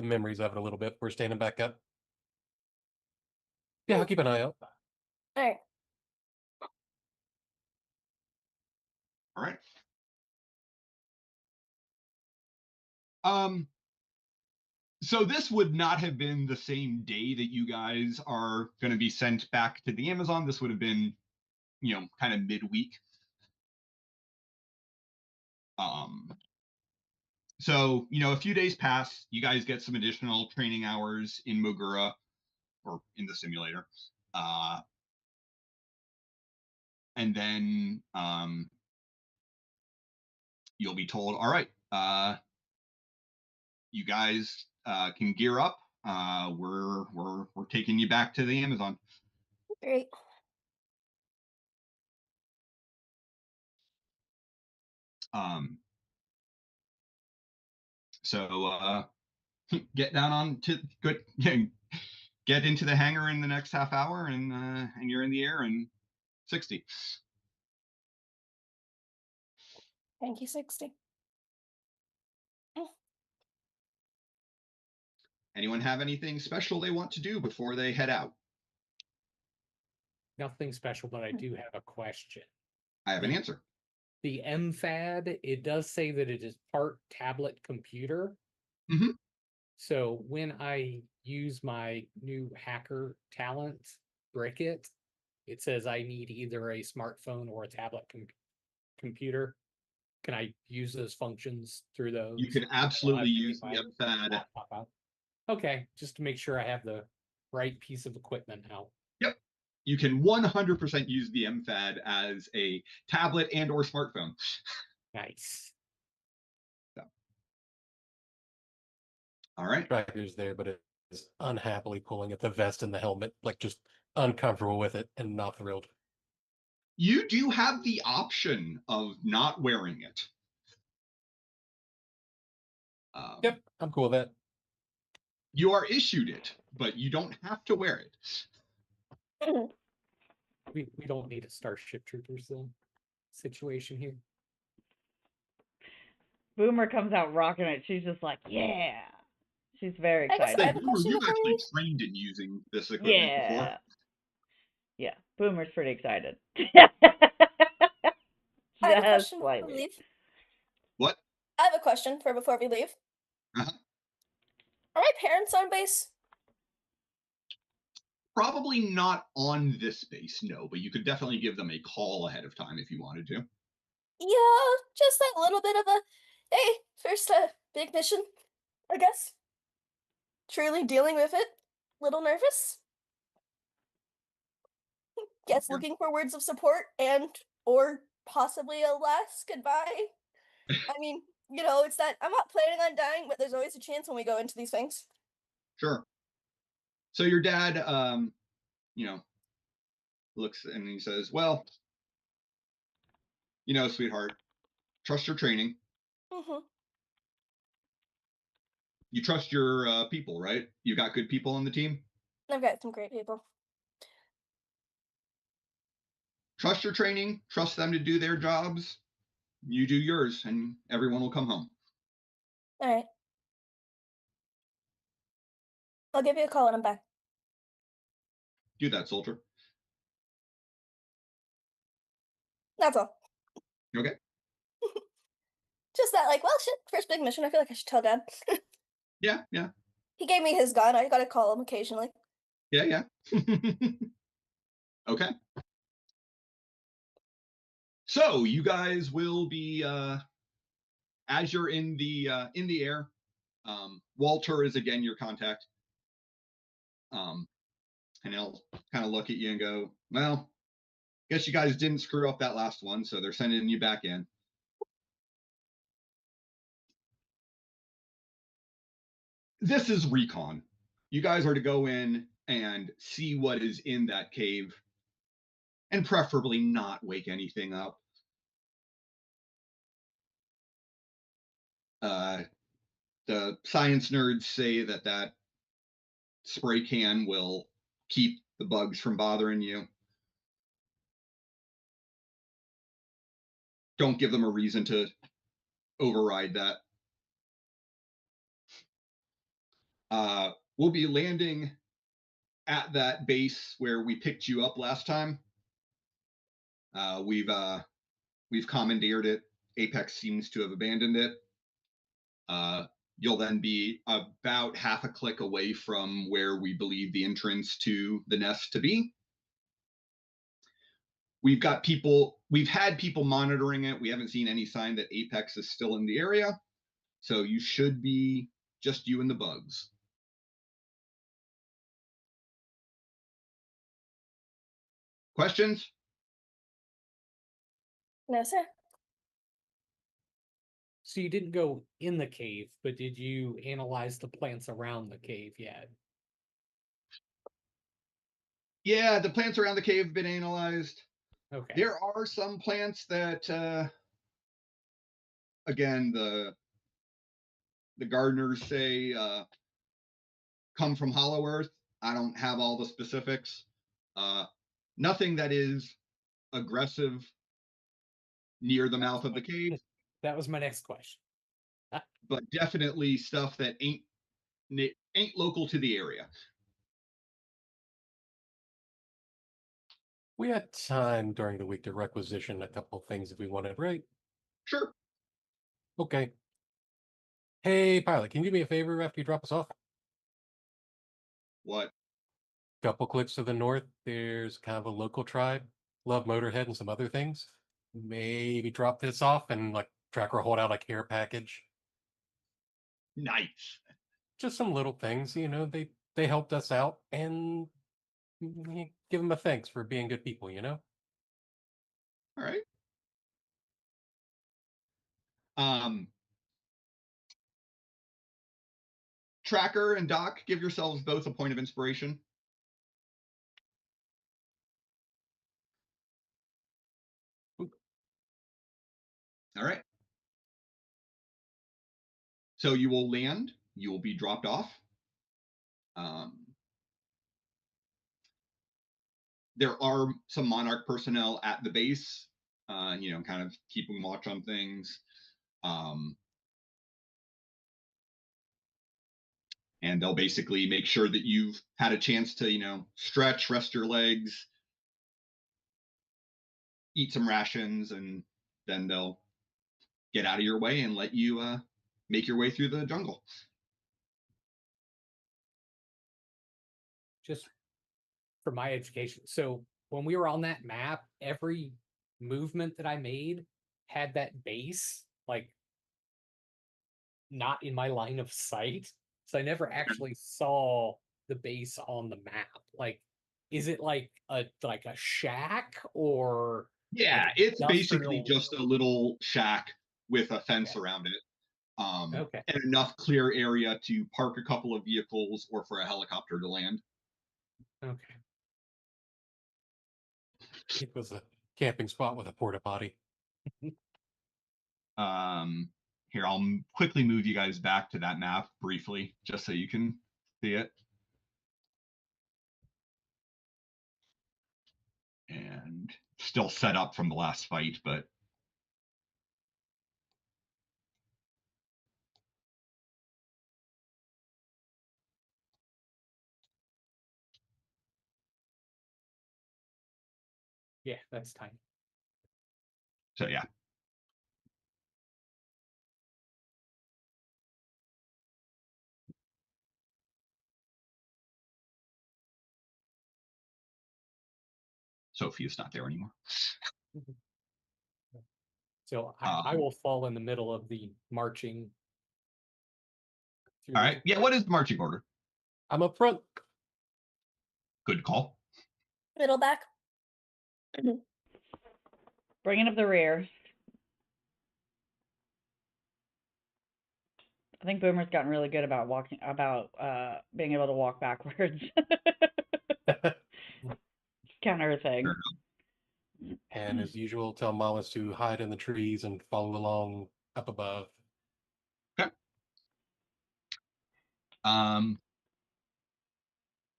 memories of it a little bit. We're standing back up. Yeah, I'll keep an eye out. Alright. All right. So this would not have been the same day that you guys are going to be sent back to the Amazon. This would have been, kind of midweek. So, a few days pass. You guys get some additional training hours in Mogura or in the simulator. And then you'll be told, all right, you guys can gear up. We're taking you back to the Amazon. Great. So get down on to get into the hangar in the next half hour, and you're in the air in 60. Thank you, 60. Anyone have anything special they want to do before they head out? Nothing special, but I do have a question. I have an answer. The MFAD, it does say that it is part tablet computer. Mhm. So when I use my new hacker talent, Bricket, it says I need either a smartphone or a tablet computer. Can I use those functions through those? You can I don't have absolutely to use take the my MFAD. laptop out. Okay, just to make sure I have the right piece of equipment now. Yep. You can 100% use the MFAD as a tablet and or smartphone. Nice. So. All right. Tracker's there, but it is unhappily pulling at the vest and the helmet, like just uncomfortable with it and not thrilled. You do have the option of not wearing it. Yep, I'm cool with that. You are issued it, but you don't have to wear it. We don't need a Starship Troopers situation here. Boomer comes out rocking it. She's just like, yeah. She's very I guess excited. I have a question You've before we actually leave. trained in using this equipment before. Yeah. Yeah. Boomer's pretty excited. I have a Just question before we slightly. leave. What? I have a question for before we leave. Uh-huh. Are my parents on base? Probably not on this base, no, but you could definitely give them a call ahead of time if you wanted to. Yeah, just that little bit of a, hey, first big mission, I guess. Truly dealing with it. Little nervous. Guess Yeah. looking for words of support and or possibly a last goodbye. I mean, it's that I'm not planning on dying, but there's always a chance when we go into these things. Sure. So your dad, looks and he says, well, sweetheart, trust your training. Mm-hmm. You trust your people, right? You got good people on the team? I've got some great people. Trust your training, trust them to do their jobs. You do yours, and everyone will come home. All right. I'll give you a call when I'm back. Do that, soldier. That's all. Okay. Just that, like, well, shit, first big mission. I feel like I should tell Dad. Yeah. He gave me his gun. I gotta call him occasionally. Yeah. Okay. So you guys will be as you're in the air. Walter is again your contact. And he'll kind of look at you and go, well, guess you guys didn't screw up that last one, so they're sending you back in. This is recon. You guys are to go in and see what is in that cave and preferably not wake anything up. The science nerds say that spray can will keep the bugs from bothering you. Don't give them a reason to override that. We'll be landing at that base where we picked you up last time. We've commandeered it. Apex seems to have abandoned it. You'll then be about half a click away from where we believe the entrance to the nest to be. We've had people monitoring it. We haven't seen any sign that Apex is still in the area. So you should be just you and the bugs. Questions? No, sir. So you didn't go in the cave, but did you analyze the plants around the cave yet? Yeah, the plants around the cave have been analyzed. Okay. There are some plants that, again, the gardeners say come from Hollow Earth. I don't have all the specifics. Nothing that is aggressive near the mouth of the cave. That was my next question. But definitely stuff that ain't ain't local to the area. We had time during the week to requisition a couple things if we wanted, right? Sure. Okay. Hey, pilot, can you do me a favor after you drop us off? What? Couple clicks to the north, there's kind of a local tribe. Love Motorhead and some other things. Maybe drop this off and like tracker hold out a care package. Nice. Just some little things, you know, they helped us out and give them a thanks for being good people, you know? All right. Um, Tracker and Doc, give yourselves both a point of inspiration. All right. So you will land. You will be dropped off. There are some Monarch personnel at the base, kind of keeping watch on things. And they'll basically make sure that you've had a chance to, stretch, rest your legs, eat some rations, and then they'll get out of your way and let you make your way through the jungle. Just for my education. So when we were on that map, every movement that I made had that base like not in my line of sight. So I never actually saw the base on the map. Like, is it like a shack or Yeah, like it's basically industrial? just a little shack with a fence Okay. around it. Okay. And enough clear area to park a couple of vehicles or for a helicopter to land. Okay. It was a camping spot with a porta potty. Here, I'll quickly move you guys back to that map briefly, just so you can see it. And still set up from the last fight, but Yeah, that's tiny. so yeah. Sophia's not there anymore. So I will fall in the middle of the marching. All right. Yeah, what is the marching order? I'm up front. Good call. Middle back. Bringing up the rear. I think Boomer's gotten really good about being able to walk backwards. Kind of her thing. Sure. And as usual, tell Mamas to hide in the trees and follow along up above. Okay.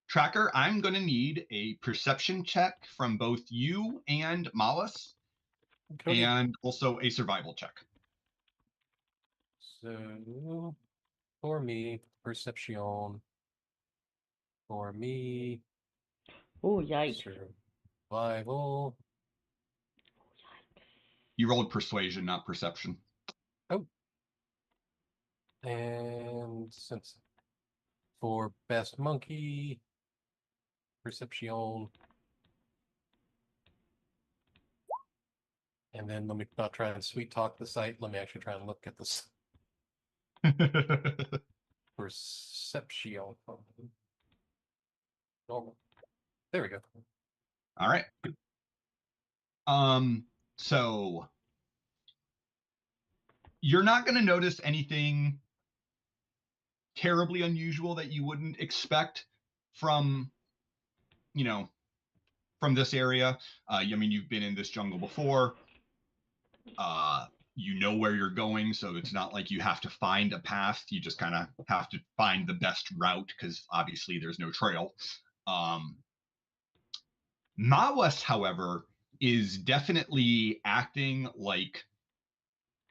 Tracker, I'm going to need a perception check from both you and Malus, Cody. and also a survival check. So, for me, perception. For me, Oh, yikes. survival. You rolled persuasion, not perception. Oh. And since for best monkey, perception. And then let me not try and sweet talk the site. Let me actually try and look at this perception. Normal. There we go. All right. So you're not going to notice anything terribly unusual that you wouldn't expect from, from this area. You've been in this jungle before. You know where you're going, so it's not like you have to find a path. You just kind of have to find the best route because obviously there's no trail. Mawas, however, is definitely acting like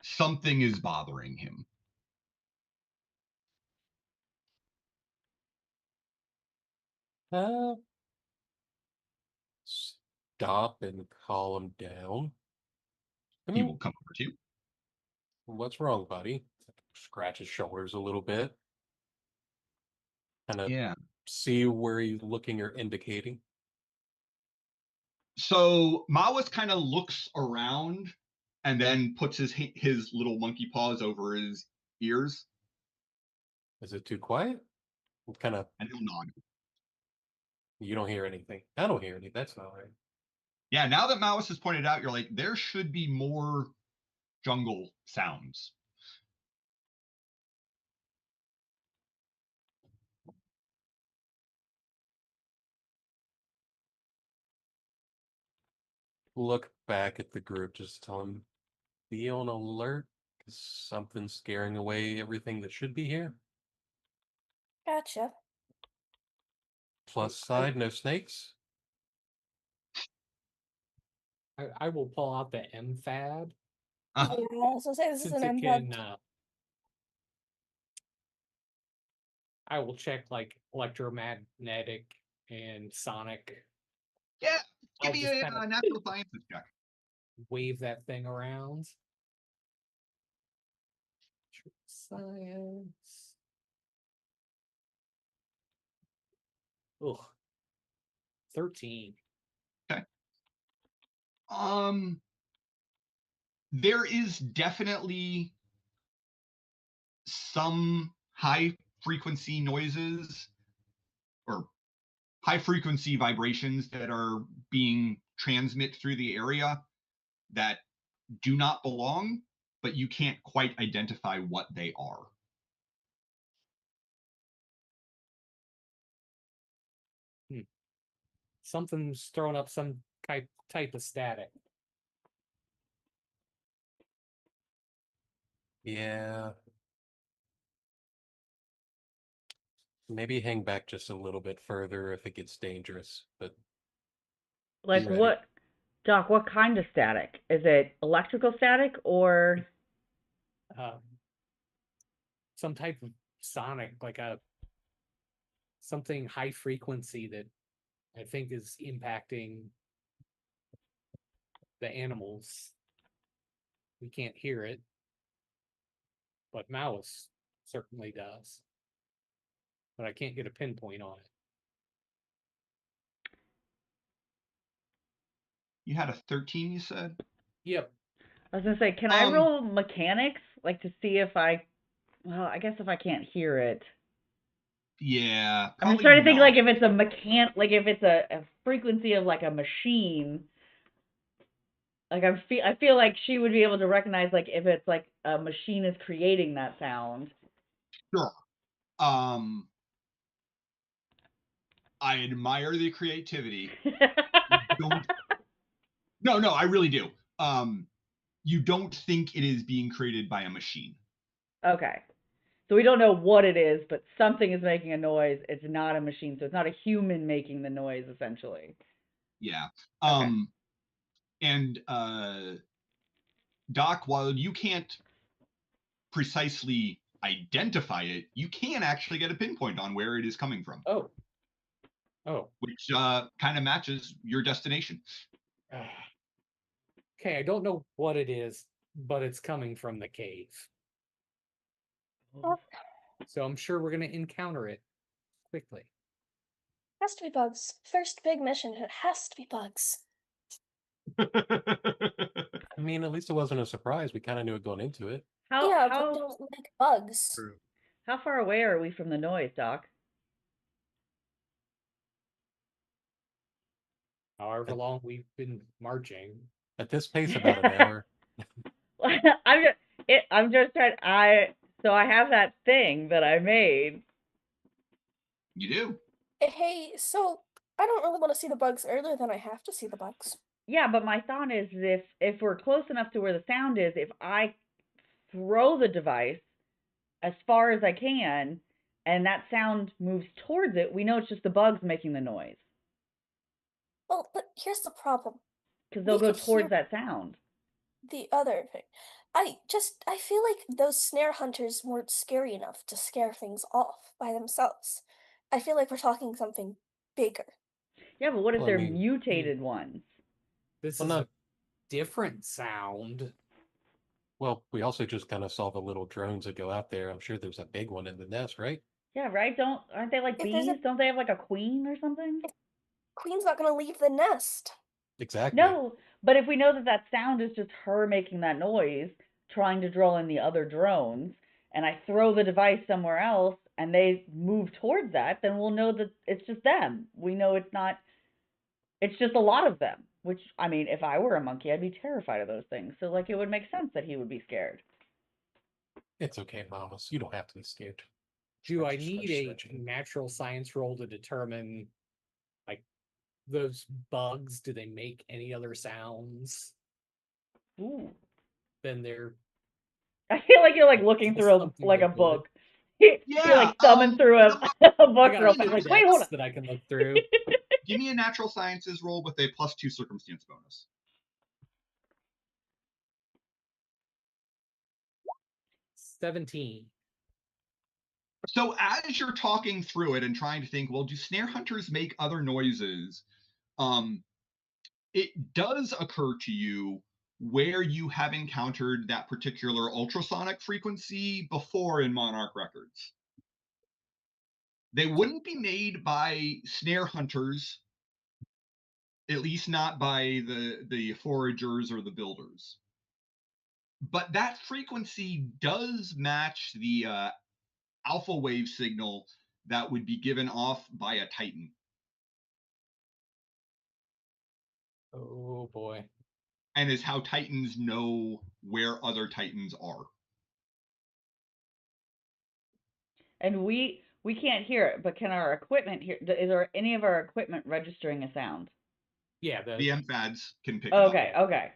something is bothering him. Uh, stop and calm him down. I He mean, will come over to you. what's wrong, buddy? Scratch his shoulders a little bit. Kind of Yeah. see where he's looking or indicating. So Mawas kind of looks around and then puts his little monkey paws over his ears, Is it too quiet? Kind of, and he'll nod. you don't hear anything. I don't hear anything. That's not right. Yeah, now that Mawas has pointed out, you're like, there should be more jungle sounds. Look back at the group, just tell him, be on alert, because something's scaring away everything that should be here. Gotcha. Plus side, no snakes. I will pull out the MFAD Uh, Yeah, so say this is since an it MPAD. can. I will check like electromagnetic and sonic. yeah, I'll give me just a kind of natural sciences check. wave that thing around. Science. Ugh. 13. Okay. There is definitely some high frequency noises or high frequency vibrations that are being transmit through the area that do not belong, but you can't quite identify what they are. Something's throwing up some type of static. Yeah. Maybe hang back just a little bit further if it gets dangerous, but Like be ready. what, Doc? What kind of static? Is it electrical static or? Some type of sonic, like something high frequency that I think is impacting the animals. We can't hear it, but Mouse certainly does. But I can't get a pinpoint on it. You had a 13, you said? Yep. I was gonna say, can I roll mechanics, like to see if I? Well, I guess if I can't hear it. Yeah. I'm just trying to think, like if it's a like if it's a frequency of like a machine. Like I feel like she would be able to recognize like if it's like a machine is creating that sound. Sure. I admire the creativity. No, I really do. You don't think it is being created by a machine. Okay. So we don't know what it is, but something is making a noise. It's not a machine, so it's not a human making the noise, essentially. Yeah. Okay. And Doc, while you can't precisely identify it, you can actually get a pinpoint on where it is coming from. Oh. Which kind of matches your destination. Okay, I don't know what it is, but it's coming from the cave. Oh, So I'm sure we're going to encounter it quickly. has to be bugs. First big mission. It has to be bugs. I mean, at least it wasn't a surprise. We kind of knew it going into it. But I don't like bugs. How far away are we from the noise, Doc? However long we've been marching. At this pace, about an hour. I'm just trying. So I have that thing that I made. You do. Hey, so I don't really want to see the bugs earlier than I have to see the bugs. Yeah, but my thought is if we're close enough to where the sound is, if I throw the device as far as I can, and that sound moves towards it, we know it's just the bugs making the noise. Well, but here's the problem. Because they'll go towards that sound. The other thing. I feel like those snare hunters weren't scary enough to scare things off by themselves. I feel like we're talking something bigger. Yeah, but what if Well, I they're mean, mutated ones? This Well, is not- a different sound. well, we also just kind of saw the little drones that go out there. I'm sure there's a big one in the nest, right? Yeah, right? Aren't they like If there's a- bees? Don't they have like a queen or something? Queen's not gonna leave the nest. Exactly. No, but if we know that that sound is just her making that noise, trying to draw in the other drones, and I throw the device somewhere else and they move towards that, then we'll know that it's just them. We know it's not, it's just a lot of them, which, I mean, if I were a monkey, I'd be terrified of those things. So, like, it would make sense that he would be scared. It's okay, mamas. You don't have to be scared. Do I Stretch, need stretch, a stretch. natural science roll to determine, like, those bugs? Do they make any other sounds Ooh. than their? I feel like you're like Like, looking just through something like they a would. book. You're like thumbing through a, a I book got real a quick. Like, Rolodex wait, hold on. that I can look through. Give me a natural sciences roll with a +2 circumstance bonus. 17. So as you're talking through it and trying to think, well, do snare hunters make other noises? It does occur to you where you have encountered that particular ultrasonic frequency before in Monarch records. They wouldn't be made by snare hunters, at least not by the foragers or the builders. But that frequency does match the alpha wave signal that would be given off by a Titan. Oh boy. And is how Titans know where other Titans are. And we can't hear it, but can our equipment hear? Is there any of our equipment registering a sound? Yeah, The MFADs can pick it up. Okay.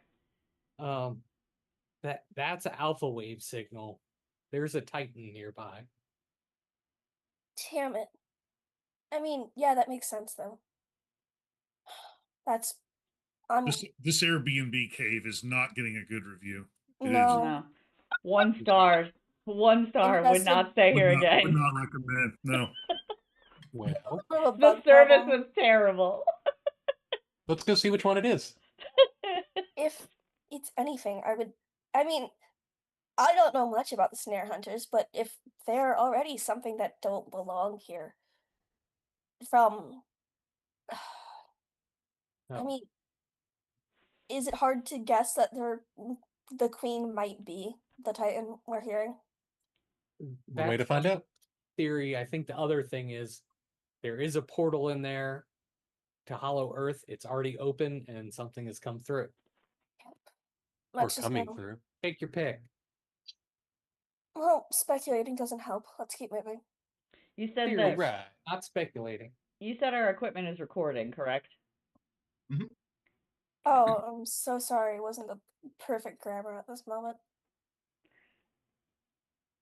That's an alpha wave signal. There's a Titan nearby. Damn it. I mean, yeah, that makes sense though. That's This Airbnb cave is not getting a good review. It no. is. No. 1 star. 1 star. Would not stay here Would again. not recommend. No. Well, The service was terrible. let's go see which one it is. If it's anything, I mean, I don't know much about the snare hunters, but if they're already something that don't belong here, from, I Oh. mean, is it hard to guess that the queen might be the Titan we're hearing? One way to That's find out. theory. I think the other thing is there is a portal in there to Hollow Earth. It's already open and something has come through. Or Let's just coming go. through. Take your pick. Well, speculating doesn't help. Let's keep moving. You said Theory, that Right. not speculating. you said our equipment is recording, correct? Oh, I'm so sorry. It wasn't the perfect grammar at this moment.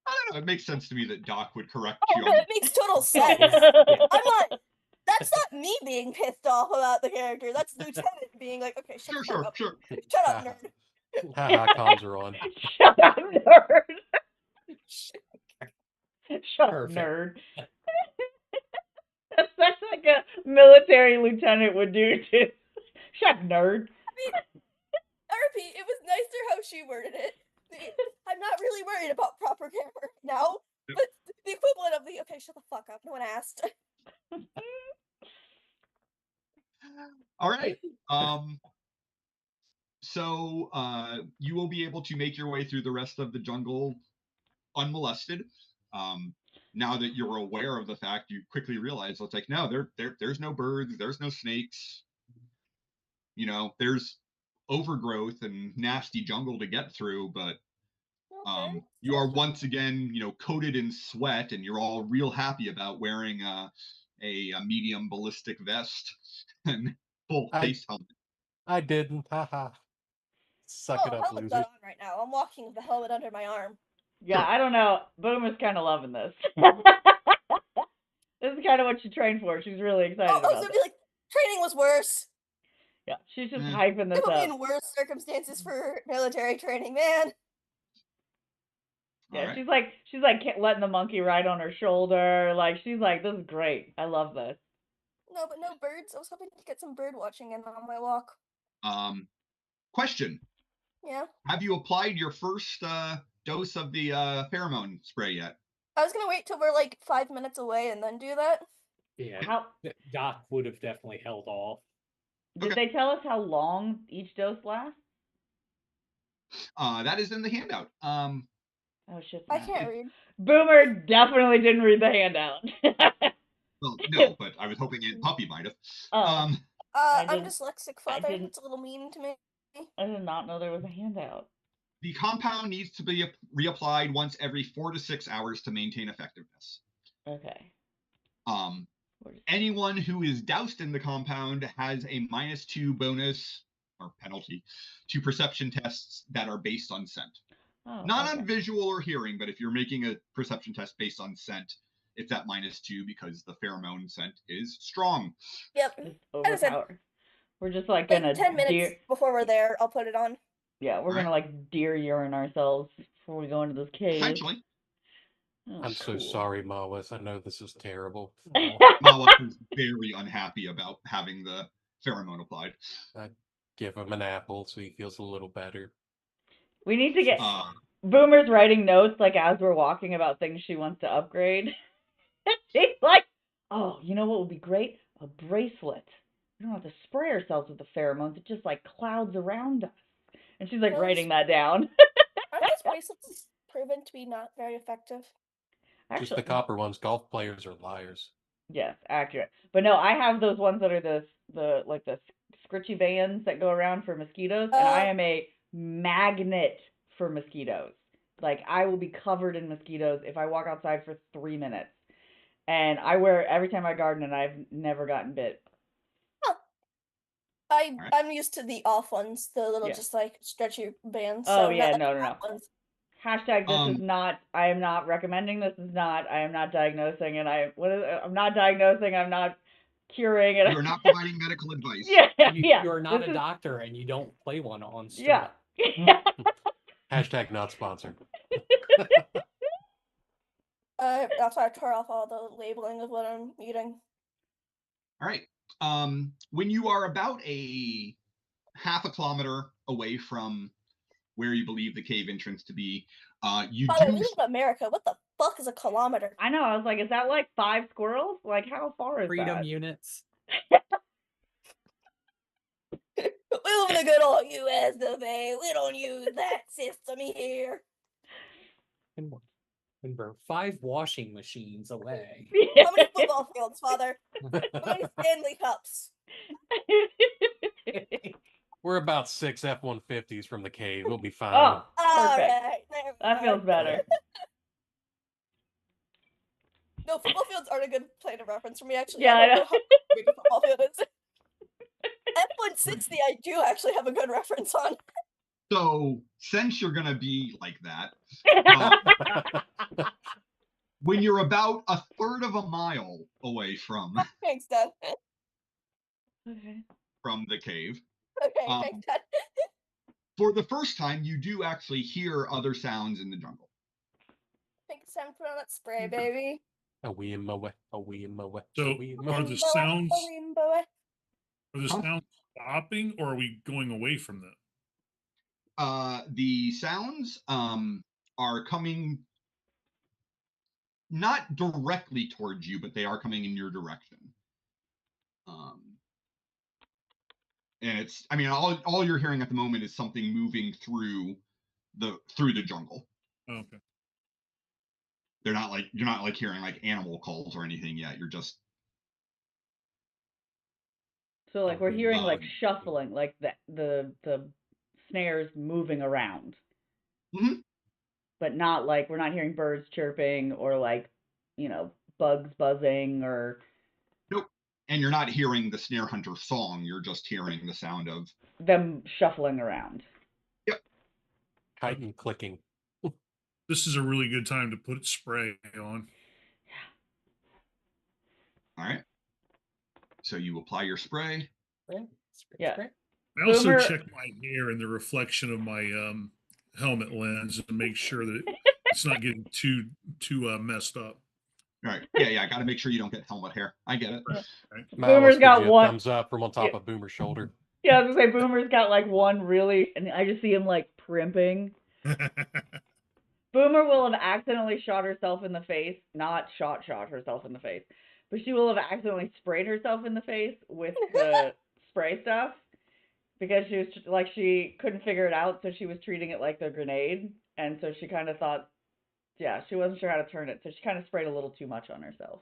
I don't know. It makes sense to me that Doc would correct Oh you no, on it makes total sense. Yeah. I'm not. That's not me being pissed off about the character. That's Lieutenant being like, okay, shut the fuck up. Sure. Shut up, nerd. Haha, comms are on. Shut up, nerd. Shut up, Perfect. nerd. That's like a military lieutenant would do too. Shut up, nerd. RP, it was nicer how she worded it. I'm not really worried about proper grammar now, but the equivalent of the okay, shut the fuck up. No one asked. All right. So you will be able to make your way through the rest of the jungle unmolested. Now that you're aware of the fact, you quickly realize it's like, no, there's no birds, there's no snakes. You know, there's overgrowth and nasty jungle to get through, but Okay. you are once again, coated in sweat, and you're all real happy about wearing a medium ballistic vest and full face helmet. I didn't. Haha. Suck it up, helmet's losers. not on right now. I'm walking with the helmet under my arm. Yeah, I don't know. Boom is kind of loving this. This is kind of what she trained for. She's really excited I was about gonna it. be like, training was worse. Yeah, she's just Mm. hyping this It would be up. in worse circumstances for military training, man. Yeah, All right. she's like letting the monkey ride on her shoulder. Like she's like, this is great. I love this. No, but no birds. I was hoping to get some bird watching in on my walk. Question: Yeah. have you applied your first dose of the pheromone spray yet? I was gonna wait till we're like 5 minutes away and then do that. Yeah, How Doc would have definitely held off. did Okay. they tell us how long each dose lasts? That is in the handout. Oh shit! I can't read. Boomer definitely didn't read the handout. Well, no, but I was hoping Aunt Puppy might have. Oh. I I'm didn't- dyslexic, Father. didn't- It's a little mean to me. I did not know there was a handout. The compound needs to be reapplied once every 4 to 6 hours to maintain effectiveness. Okay. Anyone who is doused in the compound has a -2 bonus or penalty to perception tests that are based on scent. Oh, Not okay. on visual or hearing, but if you're making a perception test based on scent, it's at -2 because the pheromone scent is strong. Yep. It's I said, overpowered. We're just like like gonna 10 minutes deer. before we're there, I'll put it on. Yeah, we're Alright. gonna like deer urine ourselves before we go into this cave. Essentially, Oh, I'm so cool. sorry, Mawis. I know this is terrible. Mawa is very unhappy about having the pheromone applied. Give him an apple so he feels a little better. We need to get Uh, Boomer's writing notes like as we're walking about things she wants to upgrade. She's like, oh, you know what would be great? A bracelet. We don't have to spray ourselves with the pheromones. It just like clouds around us. And she's like Those- writing that down. Aren't those bracelets proven to be not very effective? Just the copper ones. Golf players are liars. Yes, accurate. But no, I have those ones that are the scritchy bands that go around for mosquitoes, and I am a magnet for mosquitoes. Like I will be covered in mosquitoes if I walk outside for 3 minutes. And I wear it every time I garden, and I've never gotten bit. I'm used to the off ones, the little Yeah. just like stretchy bands. Oh so yeah, not no. off ones. Hashtag this is not. I am not recommending. This is not. I am not diagnosing, and I'm not diagnosing. I'm not curing it. you're not providing medical advice. Yeah, You're not this a is- doctor, and you don't play one on stream. Yeah. Hashtag not sponsored. That's why I tore off all the labeling of what I'm eating. All right. When you are about a half a kilometer away from where you believe the cave entrance to be, you By the way, do. we live in America. What the fuck is a kilometer? I know. I was like, is that like 5 squirrels? Like, how far is Freedom that? units. We live in the good old U.S. of A. We don't use that system here. And we're 5 washing machines away. How many football fields, Father? How many Stanley Cups? We're about 6 F-150s from the cave. We'll be fine. Oh, All perfect. right, never That feels mind. better. No, football fields aren't a good plane of reference for me, actually. Yeah, I I don't know. know how big a football field is. F-160 I do actually have a good reference on. So, since you're going to be like that, when you're about a third of a mile away from Thanks, Dad. Okay. the cave, Okay, thanks, Dad. for the first time, you do actually hear other sounds in the jungle. I think it's time to put on that spray, baby. A wee in my way. A wee in my way. So, a wee in my are way. the sounds Boy. stopping, or are we going away from them? The sounds are coming not directly towards you, but they are coming in your direction. And it's, I mean, all you're hearing at the moment is something moving through the jungle. Oh, okay. You're not like hearing like animal calls or anything yet. You're just So like we're hearing like Um, shuffling, like the snares moving around. Mhm. But not like we're not hearing birds chirping or like, bugs buzzing or nope. And you're not hearing the snare hunter song. You're just hearing the sound of them shuffling around. Chitin clicking. This is a really good time to put spray on. all right. So you apply your spray. Yeah. I also Boomer- check my hair and the reflection of my helmet lens and make sure that it's not getting too messed up. Right. Yeah. I got to make sure you don't get helmet hair. I get it. Malice gives got you a one. thumbs up from on top of Boomer's shoulder. Yeah, I was gonna say Boomer's got like one really, and I just see him like primping. Boomer will have accidentally shot herself in the face, not shot herself in the face, but she will have accidentally sprayed herself in the face with the spray stuff because she was like she couldn't figure it out, so she was treating it like the grenade, and so she kind of thought, yeah, she wasn't sure how to turn it, so she kind of sprayed a little too much on herself.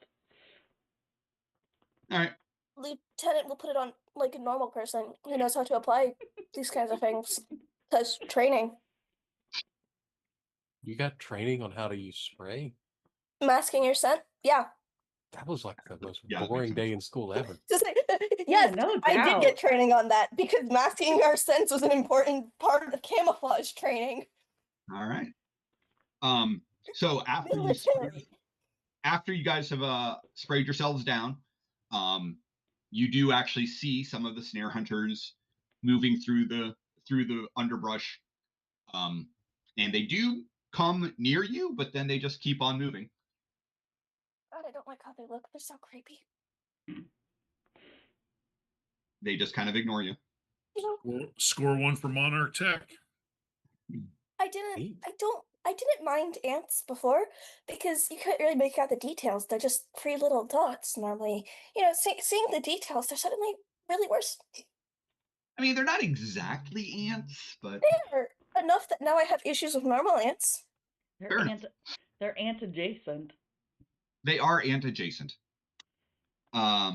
All right. Lieutenant will put it on like a normal person who knows how to apply these kinds of things. Because training. You got training on how to use spray? Masking your scent? Yeah. That was like the most Yeah, that makes boring sense. day in school ever. Yes, no I did doubt. get training on that because masking our scents was an important part of the camouflage training. All right. So Military. after you guys have sprayed yourselves down, you do actually see some of the snare hunters moving through the underbrush, and they do come near you, but then they just keep on moving. God, I don't like how they look. They're so creepy. They just kind of ignore you. You know, Well, score one for Monarch Tech. I didn't Neat. I didn't mind ants before because you couldn't really make out the details. They're just three little dots normally. You know, seeing the details, they're suddenly really worse. I mean, they're not exactly ants, but They're enough that now I have issues with normal ants. fair enough. They're ant adjacent. They are ant adjacent. How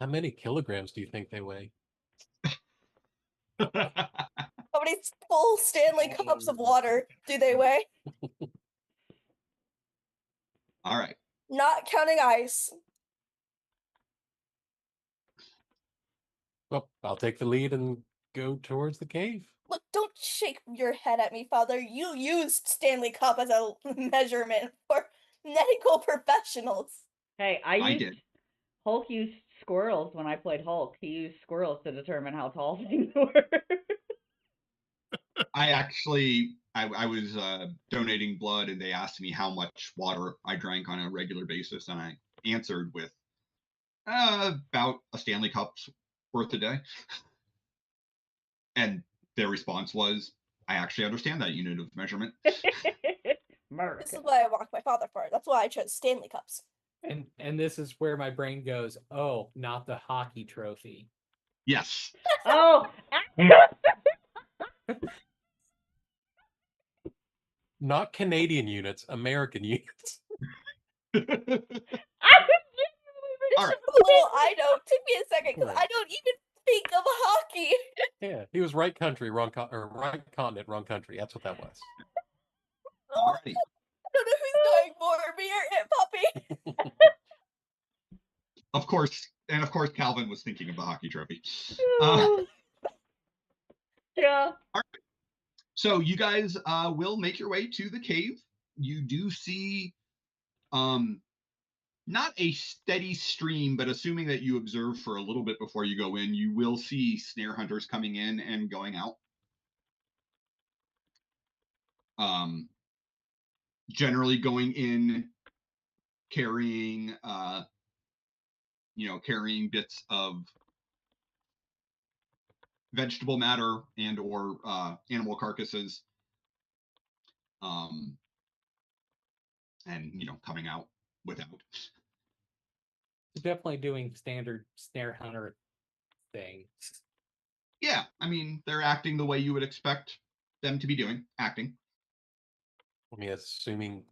many kilograms do you think they weigh? How many full Stanley cups of water do they weigh? All right. Not counting ice. Well, I'll take the lead and go towards the cave. Look, don't shake your head at me, Father. You used Stanley Cup as a measurement for medical professionals. Hey, I did. Hulk used squirrels when I played Hulk. He used squirrels to determine how tall things were. I actually, I was donating blood, and they asked me how much water I drank on a regular basis, and I answered with about a Stanley Cup's worth a day. And their response was, "I actually understand that unit of measurement." This is why I walked my father for. That's why I chose Stanley Cups. And this is where my brain goes, oh, not the hockey trophy. Yes. Oh, Not Canadian units, American units. I was All right. Well, I know. Took me a second because Right. I don't even think of hockey. Yeah, he was right country, wrong right continent, wrong country. That's what that was. All righty. I don't know who's going more, me or Aunt Puppy. Of course, Calvin was thinking of the hockey trophy. Yeah. So you guys will make your way to the cave. You do see not a steady stream, but assuming that you observe for a little bit before you go in, you will see snare hunters coming in and going out. Generally going in carrying carrying bits of vegetable matter and or animal carcasses, and coming out without. Definitely doing standard snare hunter things. Yeah, I mean, they're acting the way you would expect them to be doing, acting. I mean,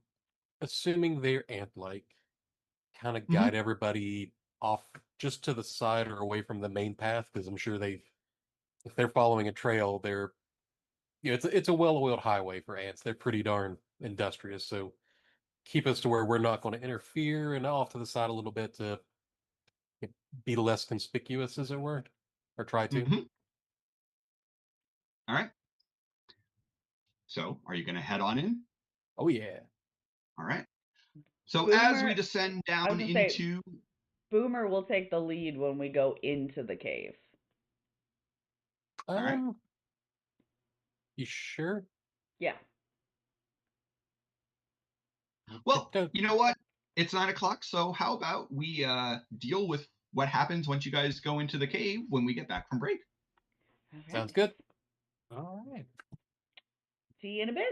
assuming they're ant-like, kind of Mhm. guide everybody off just to the side or away from the main path, because I'm sure if they're following a trail, it's a well-oiled highway for ants. They're pretty darn industrious, so keep us to where we're not going to interfere and off to the side a little bit to be less conspicuous, as it were, or try to. Mhm. All right. So, are you going to head on in? Oh yeah. All right. So as we Boomer- descend I was down gonna say- into, Boomer will take the lead when we go into the cave. right. You sure? Yeah. well, Don't- you know what? It's 9 o'clock, so how about we deal with what happens once you guys go into the cave when we get back from break? Okay. Sounds good. All right. See you in a bit.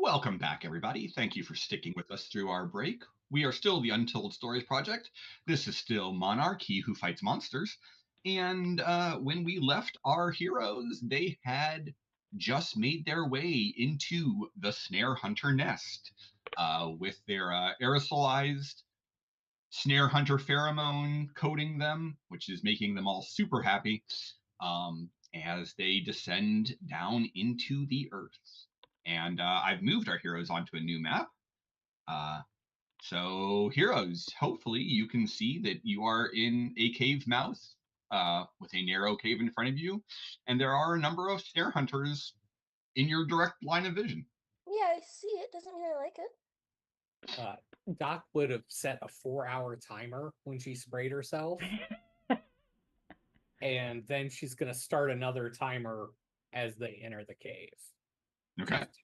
Welcome back, everybody. Thank you for sticking with us through our break. We are still the Untold Stories Project. This is still Monarch, he who fights monsters. And when we left our heroes, they had just made their way into the Snare Hunter nest with their aerosolized Snare Hunter pheromone coating them, which is making them all super happy as they descend down into the earth. And I've moved our heroes onto a new map. So, heroes, hopefully you can see that you are in a cave mouth with a narrow cave in front of you, and there are a number of snare hunters in your direct line of vision. Yeah, I see it. Doesn't mean I like it. Doc would have set a 4-hour timer when she sprayed herself, and then she's gonna start another timer as they enter the cave. Okay. Just to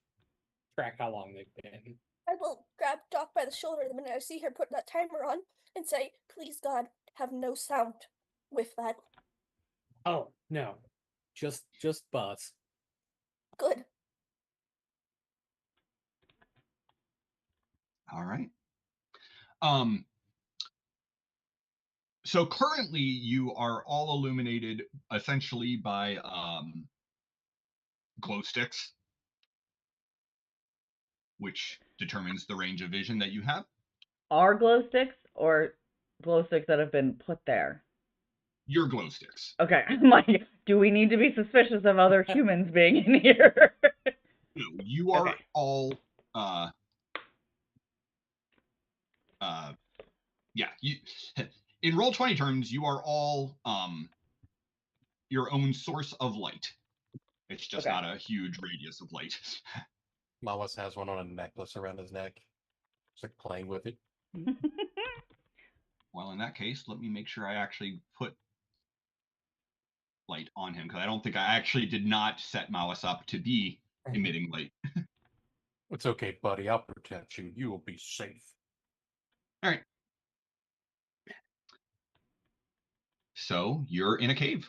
track how long they've been. I will grab Doc by the shoulder the minute I see her put that timer on and say, please God, have no sound with that. Oh no, just buzz. Good. All right. So currently you are all illuminated essentially by glow sticks, which determines the range of vision that you have. Are glow sticks or glow sticks that have been put there? Your glow sticks. Okay, I'm like, do we need to be suspicious of other humans being in here? No, you are Okay. all yeah, you in Roll20 terms, you are all your own source of light. It's just Okay. not a huge radius of light. Mawas has one on a necklace around his neck. Just like playing with it. Well, in that case, let me make sure I actually put light on him, because I don't think I actually did not set Mawas up to be emitting light. It's okay, buddy. I'll protect you. You will be safe. All right. So you're in a cave.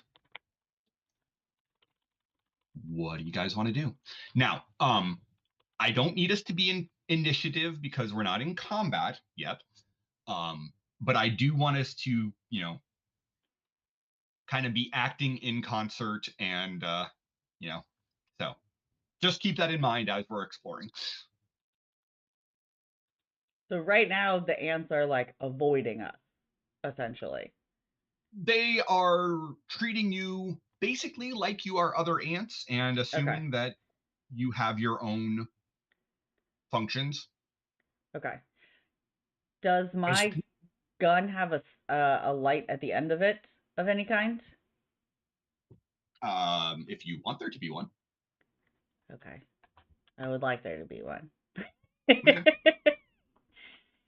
What do you guys want to do? Now, I don't need us to be in initiative because we're not in combat yet. But I do want us to, kind of be acting in concert and, so just keep that in mind as we're exploring. So right now the ants are like avoiding us, essentially. They are treating you basically like you are other ants and assuming that you have your own functions. Okay. Does my gun have a light at the end of it of any kind? If you want there to be one. Okay. I would like there to be one. Okay.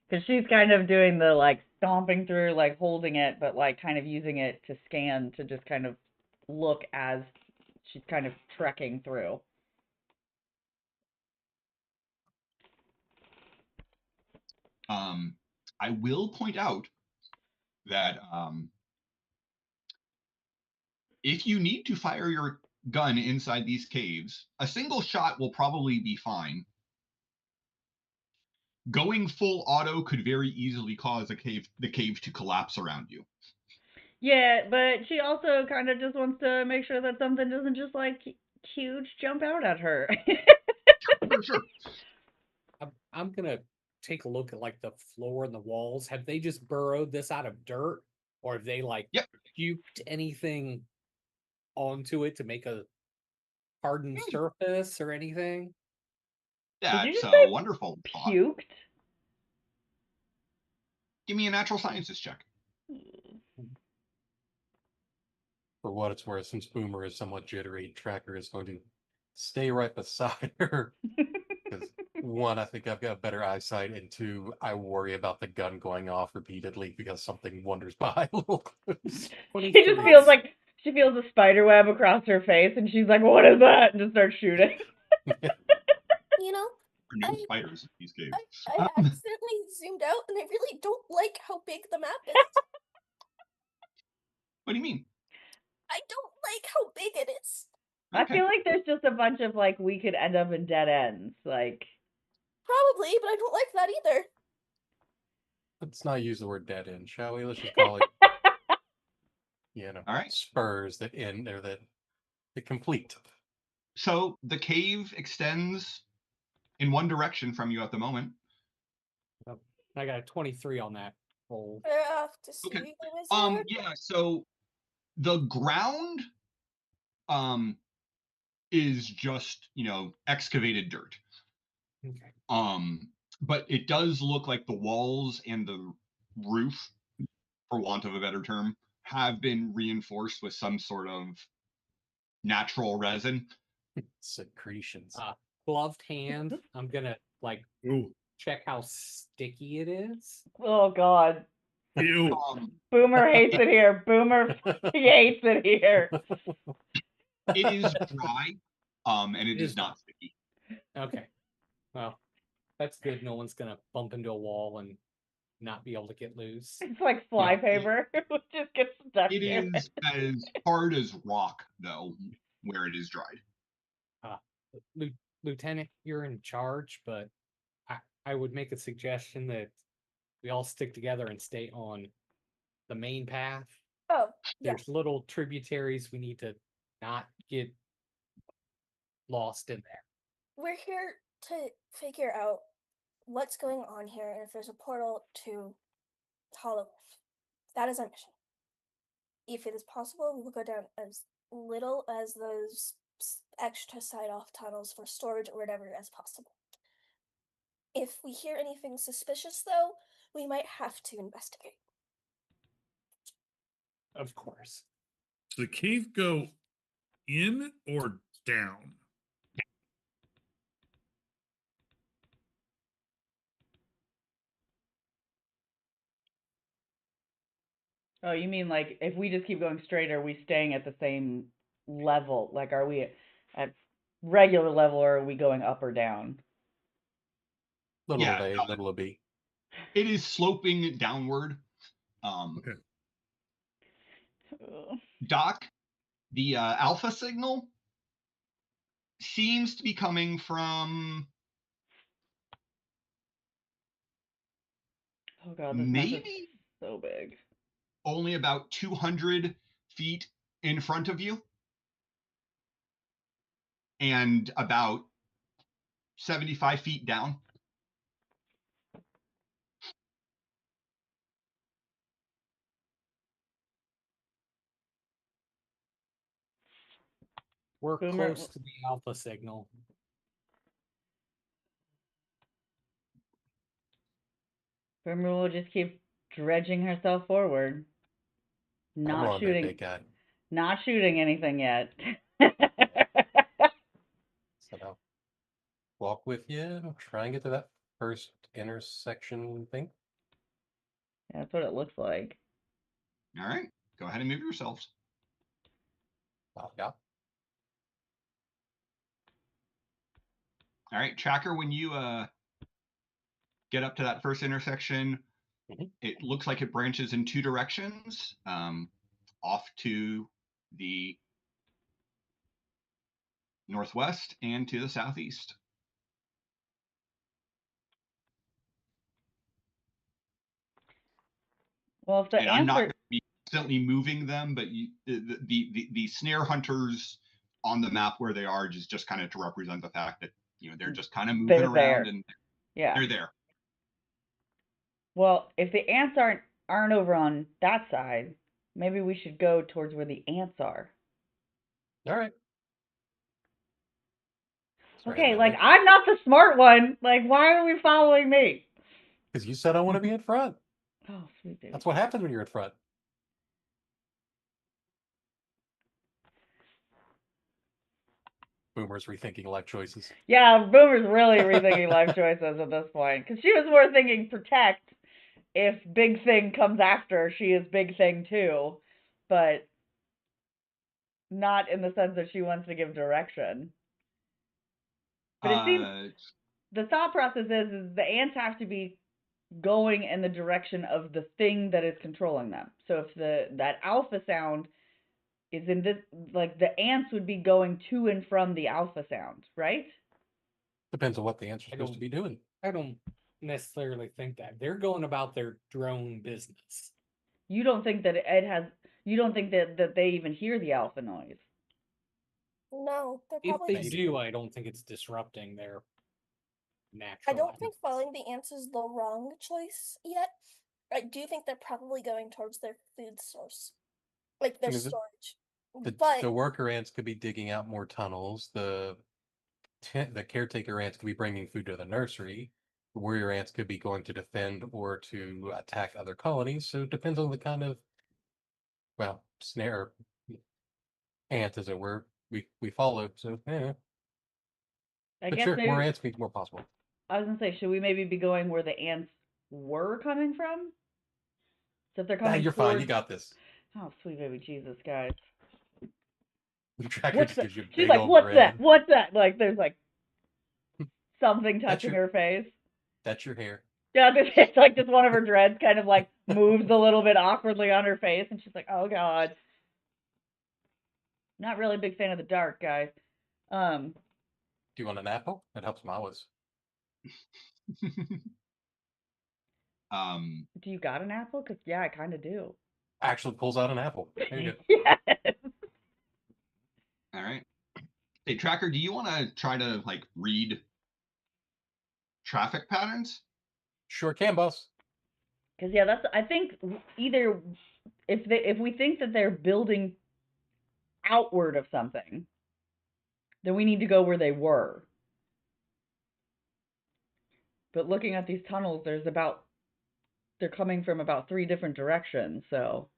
Because she's kind of doing the like stomping through, like holding it, but like kind of using it to scan to just kind of look as she's kind of trekking through. I will point out that if you need to fire your gun inside these caves, a single shot will probably be fine. Going full auto could very easily cause the cave to collapse around you. Yeah, but she also kind of just wants to make sure that something doesn't just like huge jump out at her. For sure. I'm gonna take a look at like the floor and the walls. Have they just burrowed this out of dirt, or have they like Yep. cubed anything onto it to make a hardened surface or anything? Did you That's just a say wonderful thought. puked? Give me a natural sciences check. For what it's worth, since Boomer is somewhat jittery, Tracker is going to stay right beside her. Because one, I think I've got better eyesight, and two, I worry about the gun going off repeatedly because something wanders by a little close. She just feels like she feels a spider web across her face, and she's like, "What is that?" and just starts shooting. You know, No spiders in these caves. I accidentally zoomed out, and I really don't like how big the map is. What do you mean? I don't like how big it is. I Okay. feel like there's just a bunch of like we could end up in dead ends, like. Probably, but I don't like that either. Let's not use the word dead end, shall we? Let's just call it, All right. spurs that end or that complete. So the cave extends in one direction from you at the moment. I got a 23 on that roll. I have to see Okay. the wizard. Yeah, so the ground is just, excavated dirt. Okay. But it does look like the walls and the roof, for want of a better term, have been reinforced with some sort of natural resin. Secretions. Gloved hand. I'm gonna like Ooh. check how sticky it is. Oh God, Ew. Boomer hates it here. Boomer hates it here. It is dry, and it It is is not sticky. Okay. Well, that's good. No one's gonna bump into a wall and not be able to get loose. It's like fly Yeah. paper. It just gets stuck It here. is as hard as rock, though, where it is dried. Lieutenant, you're in charge, but I would make a suggestion that we all stick together and stay on the main path. Oh, yeah. There's little tributaries we need to not get lost in there. We're here to figure out what's going on here and if there's a portal to Hollow Wolf. That is our mission. If it is possible, we will go down as little as those extra side-off tunnels for storage or whatever as possible. If we hear anything suspicious, though, we might have to investigate. Of course. Does the cave go in or down? Oh, you mean like if we just keep going straight, are we staying at the same level? Like, are we at regular level or are we going up or down? Little Yeah, of A, little of B. It is sloping downward. Okay. Doc, the alpha signal seems to be coming from Oh god, this map is maybe so big. only about 200 feet in front of you and about 75 feet down. We're Boomer- close to the alpha signal. Boomer will just keep dredging herself forward. Come Not on, there, shooting big guy. not shooting anything yet. So now, walk with you. Try and get to that first intersection thing. That's what it looks like. All right, go ahead and move yourselves. Yeah. All right, Tracker, when you get up to that first intersection, it looks like it branches in two directions, off to the northwest and to the southeast. Well, if the And I'm not answer going to be constantly moving them, but the snare hunters on the map where they are is just kind of to represent the fact that they're just kind of moving They're around there. and yeah. they're there. Well, if the ants aren't over on that side, maybe we should go towards where the ants are. All right. Okay, like I'm not the smart one. Like, why are we following me? Because you said I want to be in front. Oh, sweet baby. That's what happens when you're in front. Boomer's rethinking life choices. Yeah, Boomer's really rethinking life choices at this point. Because she was more thinking protect. If Big Thing comes after, she is Big Thing too. But not in the sense that she wants to give direction. But it seems the thought process is the ants have to be going in the direction of the thing that is controlling them. So if that alpha sound is in this, like the ants would be going to and from the alpha sound, right? Depends on what the answer's supposed to be doing. I don't necessarily think that. They're going about their drone business. You don't think that you don't think that they even hear the alpha noise? No, they're If probably they just. do, I don't think it's disrupting their natural. I don't think following the ants is the wrong choice yet. I do think they're probably going towards their food source, like their storage. The worker ants could be digging out more tunnels. The caretaker ants could be bringing food to the nursery. The warrior ants could be going to defend or to attack other colonies. So it depends on the kind of, snare ant, as it were, we follow. So, yeah. I But guess sure, maybe, more ants means more possible. I was gonna say, should we maybe be going where the ants were coming from? So if they're coming You're fine. You got this. Oh, sweet baby Jesus, guys. The tracker What's just that? gives you a She's big like, old what's grin. that? What's that? Like, there's like something That's touching your- her face. That's your hair. Yeah, it's like just one of her dreads kind of like moves a little bit awkwardly on her face, and she's like, "Oh God." Not really a big fan of the dark, guys. Do you want an apple? That helps Mawas. Do you got an apple? Cause yeah, I kind of do. Actually pulls out an apple. There you go. Yes. All right. Hey, Tracker, do you want to try to like read traffic patterns? Sure can, boss. Because yeah, that's I think either if we think that they're building outward of something, then we need to go where they were. But looking at these tunnels, they're coming from about 3 different directions, so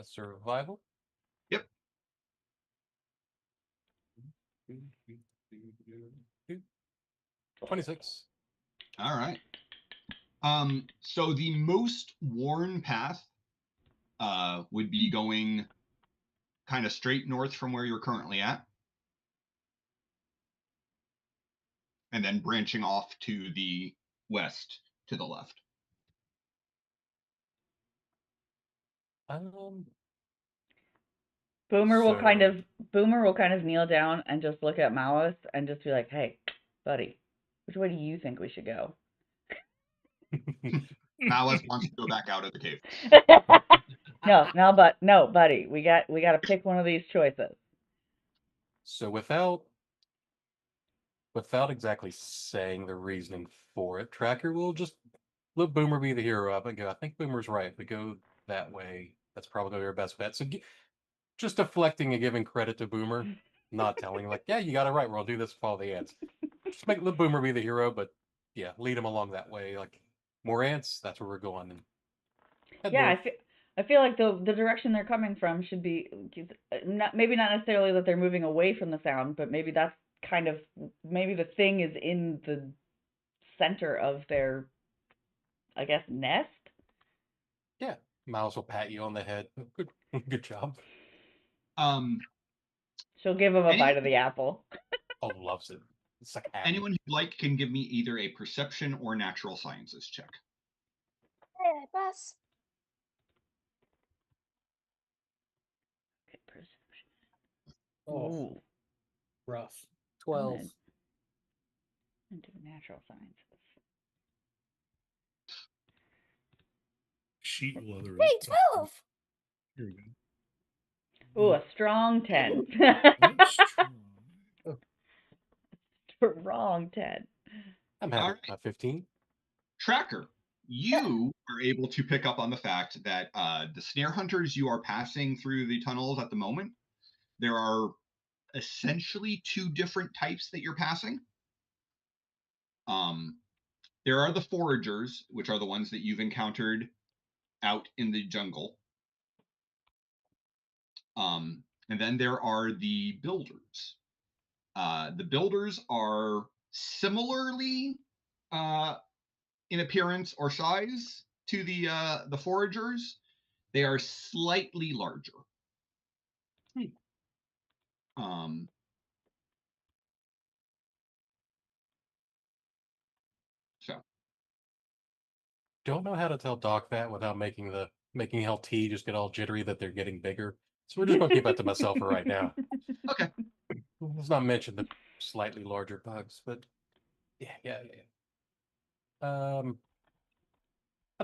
Survival. Yep. 26. All right. So the most worn path would be going kind of straight north from where you're currently at, and then branching off to the west to the left. Boomer will kind So- of kneel down and just look at Malice and just be like, "Hey, buddy, which way do you think we should go?" Malice wants to go back out of the cave. No, buddy, we got to pick one of these choices. So without exactly saying the reasoning for it, Tracker will just let Boomer be the hero up and go, I think Boomer's right. If we go that way, that's probably our best bet. So just deflecting and giving credit to Boomer, not telling like, yeah, you got it right. We'll do this, follow the ants. Just let Boomer be the hero, but yeah, lead him along that way. Like more ants, that's where we're going. And head Yeah, north. I feel like the direction they're coming from should be maybe not necessarily that they're moving away from the sound, but maybe that's kind of maybe the thing is in the center of their, I guess, nest. Yeah, Miles will pat you on the head. Good, good job. She'll give him a Anyone- bite of the apple. Oh, loves it. It's like happy. Anyone who'd like can give me either a perception or natural sciences check. Hey, boss. Okay, perception. Oh, Ooh, rough. I'm 12. gonna do natural sciences. Sheet will other. Hey, 12. Here we go. Ooh, a strong 10. That's strong. Strong 10. I'm All happy. right. 15. Tracker, you are able to pick up on the fact that the snare hunters you are passing through the tunnels at the moment, there are essentially 2 different types that you're passing. There are the foragers, which are the ones that you've encountered out in the jungle. And then there are the builders. The builders are similarly in appearance or size to the foragers. They are slightly larger. So Don't know how to tell Doc that without making LT just get all jittery that they're getting bigger. So we're just gonna keep that to myself for right now. okay. Let's not mention the slightly larger bugs, but yeah. I'll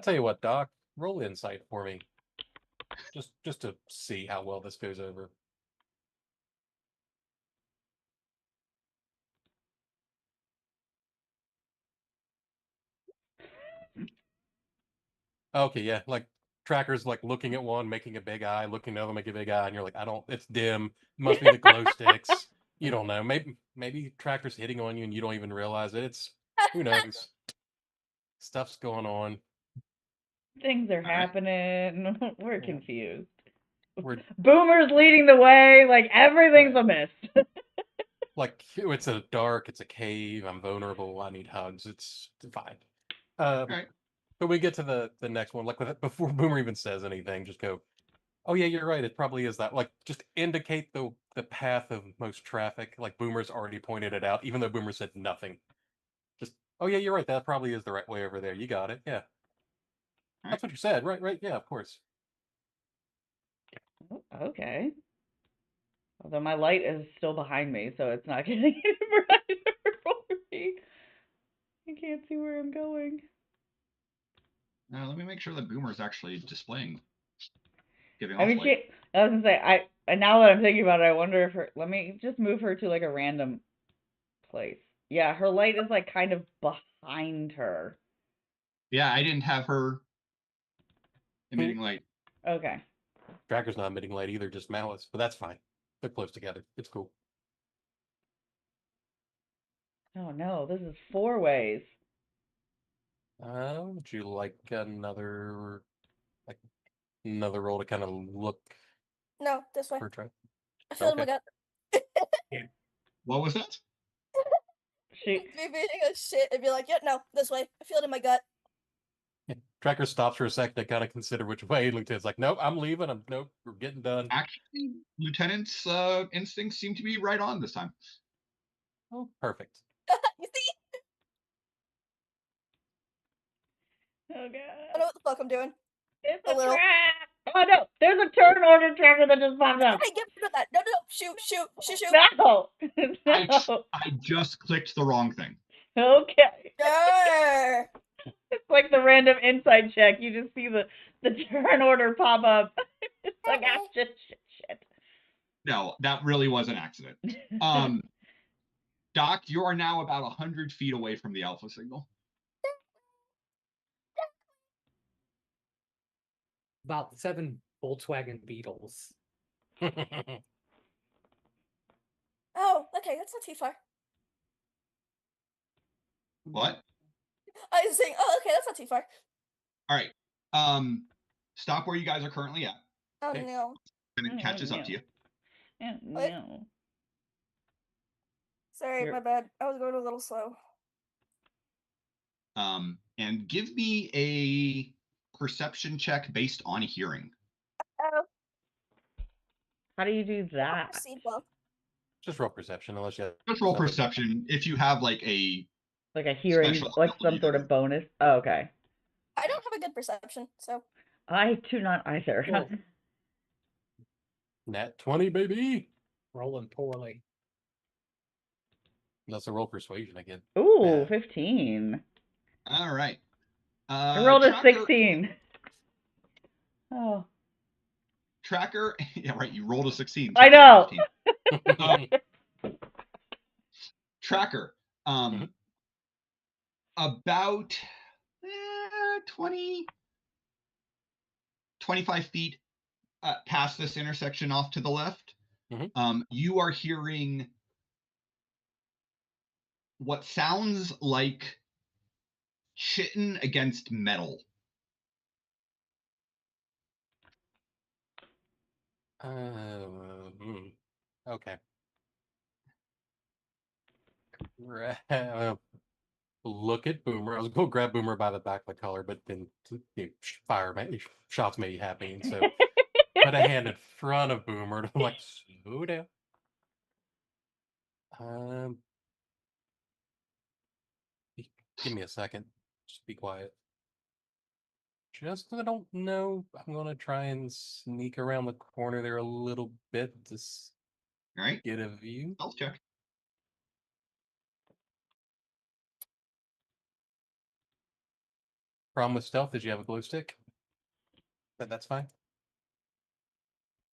tell you what, Doc, roll insight for me. Just to see how well this goes over. Okay, yeah, like Tracker's like looking at one, making a big eye, looking at another, make a big eye, and you're like, it's dim. It must be the glow sticks. You don't know. Maybe Tracker's hitting on you and you don't even realize it. Who knows? Stuff's going on. Things are All right. happening. We're Yeah. confused. We're Boomer's leading the way. Like everything's a miss. like, it's a dark, it's a cave, I'm vulnerable, I need hugs. It's fine. All right. But we get to the next one, like before Boomer even says anything, just go, oh yeah, you're right. It probably is that. Like, just indicate the path of most traffic. Like Boomer's already pointed it out, even though Boomer said nothing. Just, oh yeah, you're right. That probably is the right way over there. You got it. Yeah, Right. that's what you said. Right. Yeah, of course. Oh, okay. Although my light is still behind me, so it's not getting any brighter for me. I can't see where I'm going. Let me make sure that Boomer is actually giving I off mean, light. I was gonna say, and now that I'm thinking about it, I wonder if let me just move her to like a random place. Yeah, her light is like kind of behind her. Yeah, I didn't have her emitting light. Okay. Tracker's not emitting light either, just Malice, but that's fine. They're close together. It's cool. Oh no, this is 4 ways. Would you like another roll to kind of look No, this way. for try? I feel it in my Okay. gut. What was that? She Be beating a shit and be like, yeah, no, this way. I feel it in my gut. Yeah. Tracker stops for a sec to kind of consider which way. Lieutenant's like, nope, I'm leaving. Nope, we're getting done. Actually, Lieutenant's instincts seem to be right on this time. Oh, perfect. You see? Oh I know god. what the fuck I'm doing. It's A a little. trap! Oh no, there's a turn order tracker that just popped up. Hey, get rid of that. No, no, no. Shoot, shoot, shoot, shoot. No! No. I just clicked the wrong thing. Okay. Grr. It's like the random insight check. You just see the turn order pop up. It's like, ah, shit. No, that really was an accident. Doc, you are now about 100 feet away from the alpha signal. About 7 Volkswagen Beetles. Oh, okay, that's not too far. What? I was saying, oh, okay, that's not too far. All right. Stop where you guys are currently at. Oh, Okay. no. And it catches up to you. What? No. Sorry, You're- my bad. I was going a little slow. And give me a perception check based on hearing. Oh, How do you do that? seatbelt. Just roll perception, unless you have Just roll something- perception if you have like a Like a hearing, special like some ability sort that of bonus? Oh, okay. I don't have a good perception, so. I do not either. Cool. Nat 20, baby. Rolling poorly. That's a roll persuasion again. Ooh, Yeah. 15. All right. I rolled a Tracker, 16. Oh. Tracker. Yeah, right. You rolled a 16. I know. 15. Tracker. Mhm. About 25 feet past this intersection off to the left, you are hearing what sounds like chitin against metal. Okay. Look at Boomer. I was going to grab Boomer by the back of the collar, but then shots may happen. So put a hand in front of Boomer. And I'm like, slow down. Give me a second. Just be quiet. Just 'cause I don't know, I'm going to try and sneak around the corner there a little bit to All right. get a view. Stealth check. Problem with stealth is you have a glow stick. But that's fine.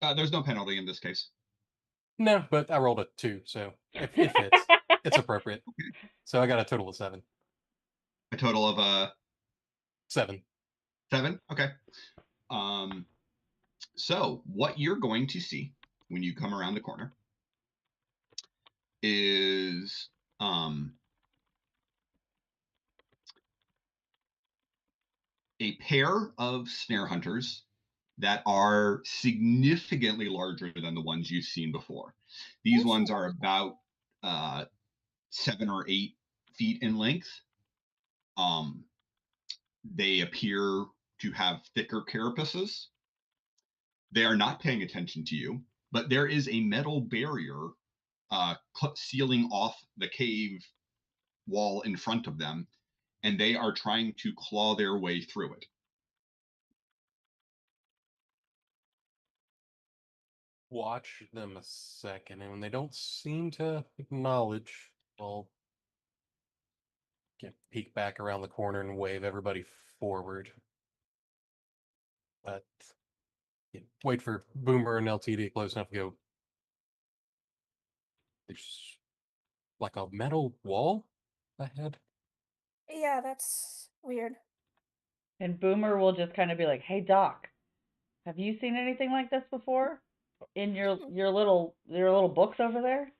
There's no penalty in this case. No, but I rolled a 2, so if it fits, it's appropriate. So I got a total of 7. A total of 7. 7. Okay. So what you're going to see when you come around the corner is a pair of snare hunters that are significantly larger than the ones you've seen before. These ones are about 7 or 8 feet in length. They appear to have thicker carapaces. They are not paying attention to you, but there is a metal barrier sealing off the cave wall in front of them, and they are trying to claw their way through it. Watch them a second, and when they don't seem to acknowledge, I'll peek back around the corner and wave everybody forward. But wait for Boomer and LTD close enough to go. There's like a metal wall ahead. Yeah, that's weird. And Boomer will just kind of be like, "Hey Doc, have you seen anything like this before in your little books over there?"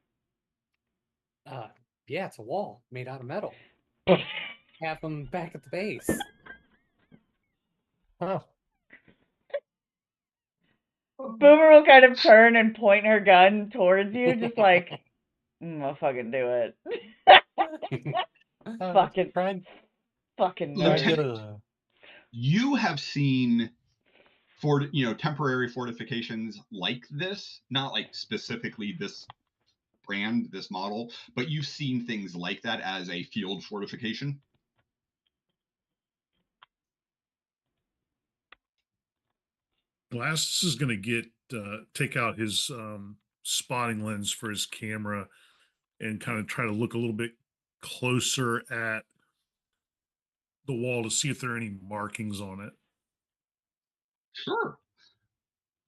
Yeah, it's a wall made out of metal. Have them back at the base. Oh, Boomer will kind of turn and point her gun towards you, just like, I'll fucking do it. Fucking try fucking and nerd. get Lieutenant, a. you have seen temporary fortifications like this, not like specifically this brand, this model, but you've seen things like that as a field fortification. Glass is going to get take out his spotting lens for his camera and kind of try to look a little bit closer at the wall to see if there are any markings on it. Sure.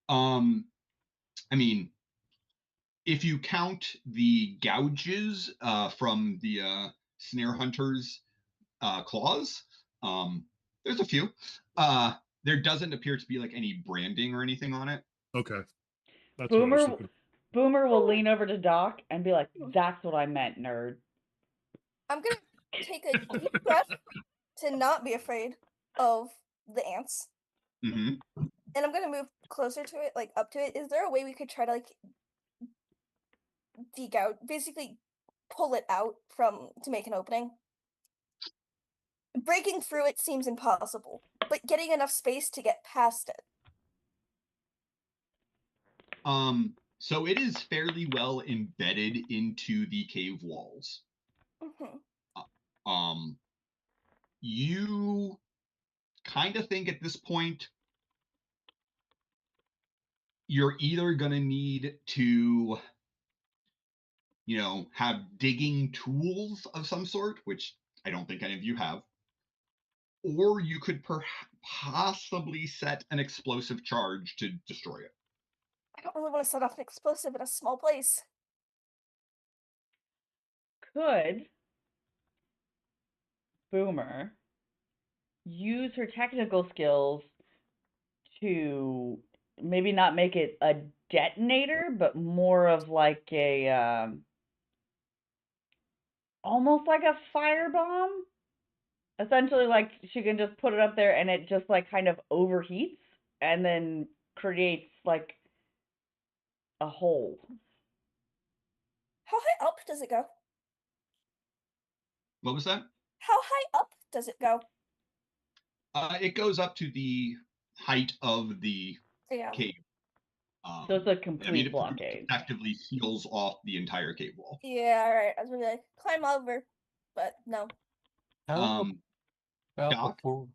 I mean, if you count the gouges from the snare hunter's claws, there's a few. There doesn't appear to be like any branding or anything on it. Okay, that's what I was looking. Boomer will lean over to Doc and be like, "That's what I meant, nerd." I'm gonna take a deep breath to not be afraid of the ants. Mm-hmm. And I'm gonna move closer to it, like up to it. Is there a way we could try to like basically pull it out to make an opening? Breaking through it seems impossible, but getting enough space to get past it. So it is fairly well embedded into the cave walls. Mm-hmm. You kind of think at this point you're either going to need to, have digging tools of some sort, which I don't think any of you have, or you could possibly set an explosive charge to destroy it. I don't really want to set off an explosive in a small place. Could Boomer use her technical skills to maybe not make it a detonator, but more of like a almost like a firebomb? Essentially, like she can just put it up there and it just like kind of overheats and then creates like a hole. How high up does it go? What was that? How high up does it go? It goes up to the height of the Yeah. cave. So it's a I mean, complete it blockade. effectively seals off the entire cave wall. Yeah, alright. I was gonna be like, climb over, but no. How about Doc? before?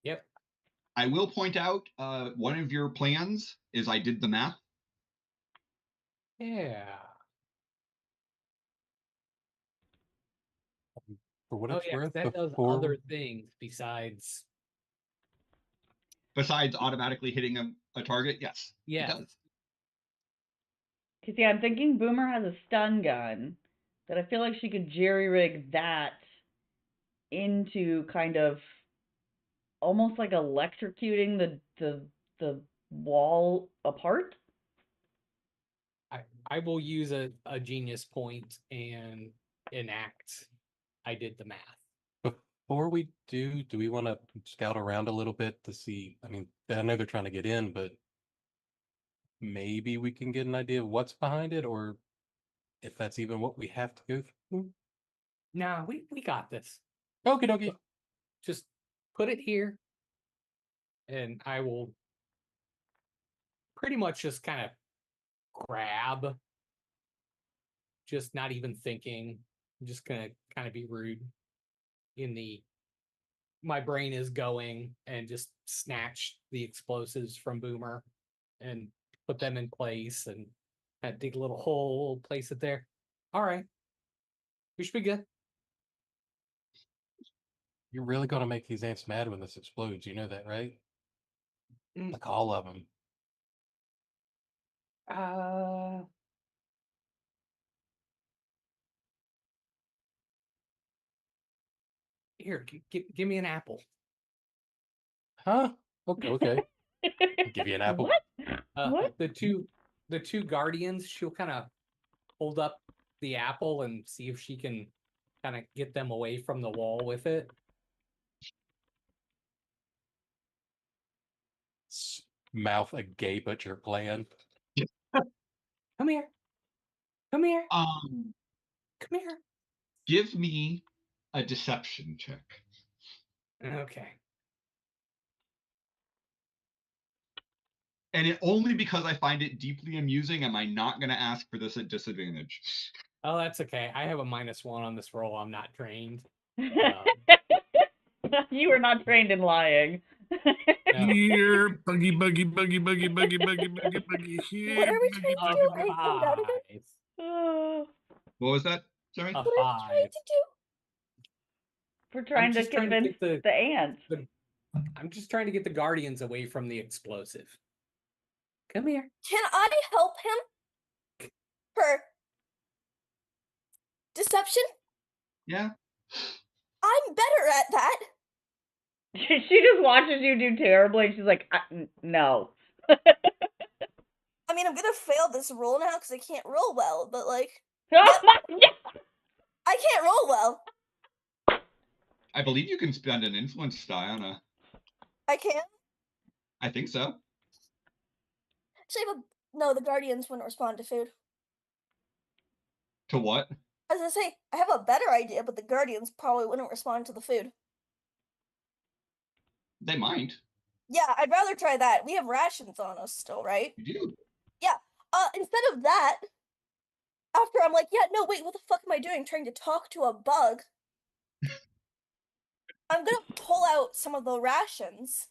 Yep. I will point out one of your plans is I did the math. Yeah. For what Oh it's yeah, 'cause worth, that does before other things besides. Besides automatically hitting a target, yes, Yeah. it does. Because yeah, I'm thinking Boomer has a stun gun that I feel like she could jerry rig that into kind of almost like electrocuting the wall apart. I will use a genius point and enact. I did the math. before we do we want to scout around a little bit to see? I mean, I know they're trying to get in, but maybe we can get an idea of what's behind it, or if that's even what we have to go through. Nah, we got this. Okie dokie. Just put it here, and I will pretty much just kind of grab, just not even thinking. I'm just gonna kind of be rude my brain is going and just snatch the explosives from Boomer and put them in place and kind of dig a little hole, place it there. All right. We should be good. You're really going to make these ants mad when this explodes. You know that, right? Like all of them. Here, give me an apple. Huh? Okay. I'll give you an apple. What? The two guardians. She'll kind of hold up the apple and see if she can kind of get them away from the wall with it. Mouth agape at your plan. Come here. Come here. Um, Come here. give me a deception check. Okay. And only because I find it deeply amusing am I not going to ask for this at disadvantage. Oh, that's okay. I have a -1 on this roll. I'm not trained. You are not trained in lying. No. Here, buggy. Here, What are we buggy, trying to do? I found out again. Oh, What was that? Sorry? A What are we trying 5. to do? we're trying to just trying to convince get the ants. I'm just trying to get the guardians away from the explosive. Come here. Can I help him? For deception? Yeah. I'm better at that. She just watches you do terribly, and she's like, no. I mean, I'm gonna fail this roll now because I can't roll well, but like, Oh my God! I can't roll well. I believe you can spend an influence die on a. I can. I think so. Actually, no, the guardians wouldn't respond to food. To what? As I say, I have a better idea, but the guardians probably wouldn't respond to the food. They might. Yeah, I'd rather try that. We have rations on us still, right? You do. Yeah. Instead of that, after I'm like, yeah, no, wait, what the fuck am I doing? Trying to talk to a bug. I'm gonna pull out some of the rations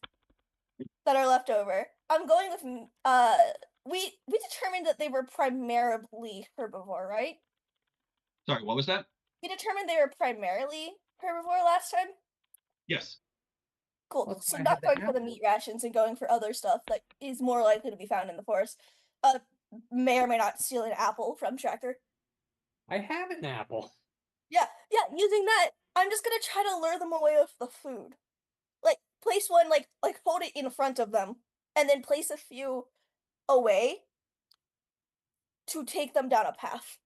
that are left over. I'm going with we determined that they were primarily herbivore, right? Sorry, what was that? We determined they were primarily herbivore last time. Yes. Cool. Well, So I not had the going for the apple. meat rations and going for other stuff that is more likely to be found in the forest. May or may not steal an apple from Tracker. I have an apple. Yeah, using that, I'm just gonna try to lure them away with the food. Like, place one, like hold it in front of them, and then place a few away to take them down a path.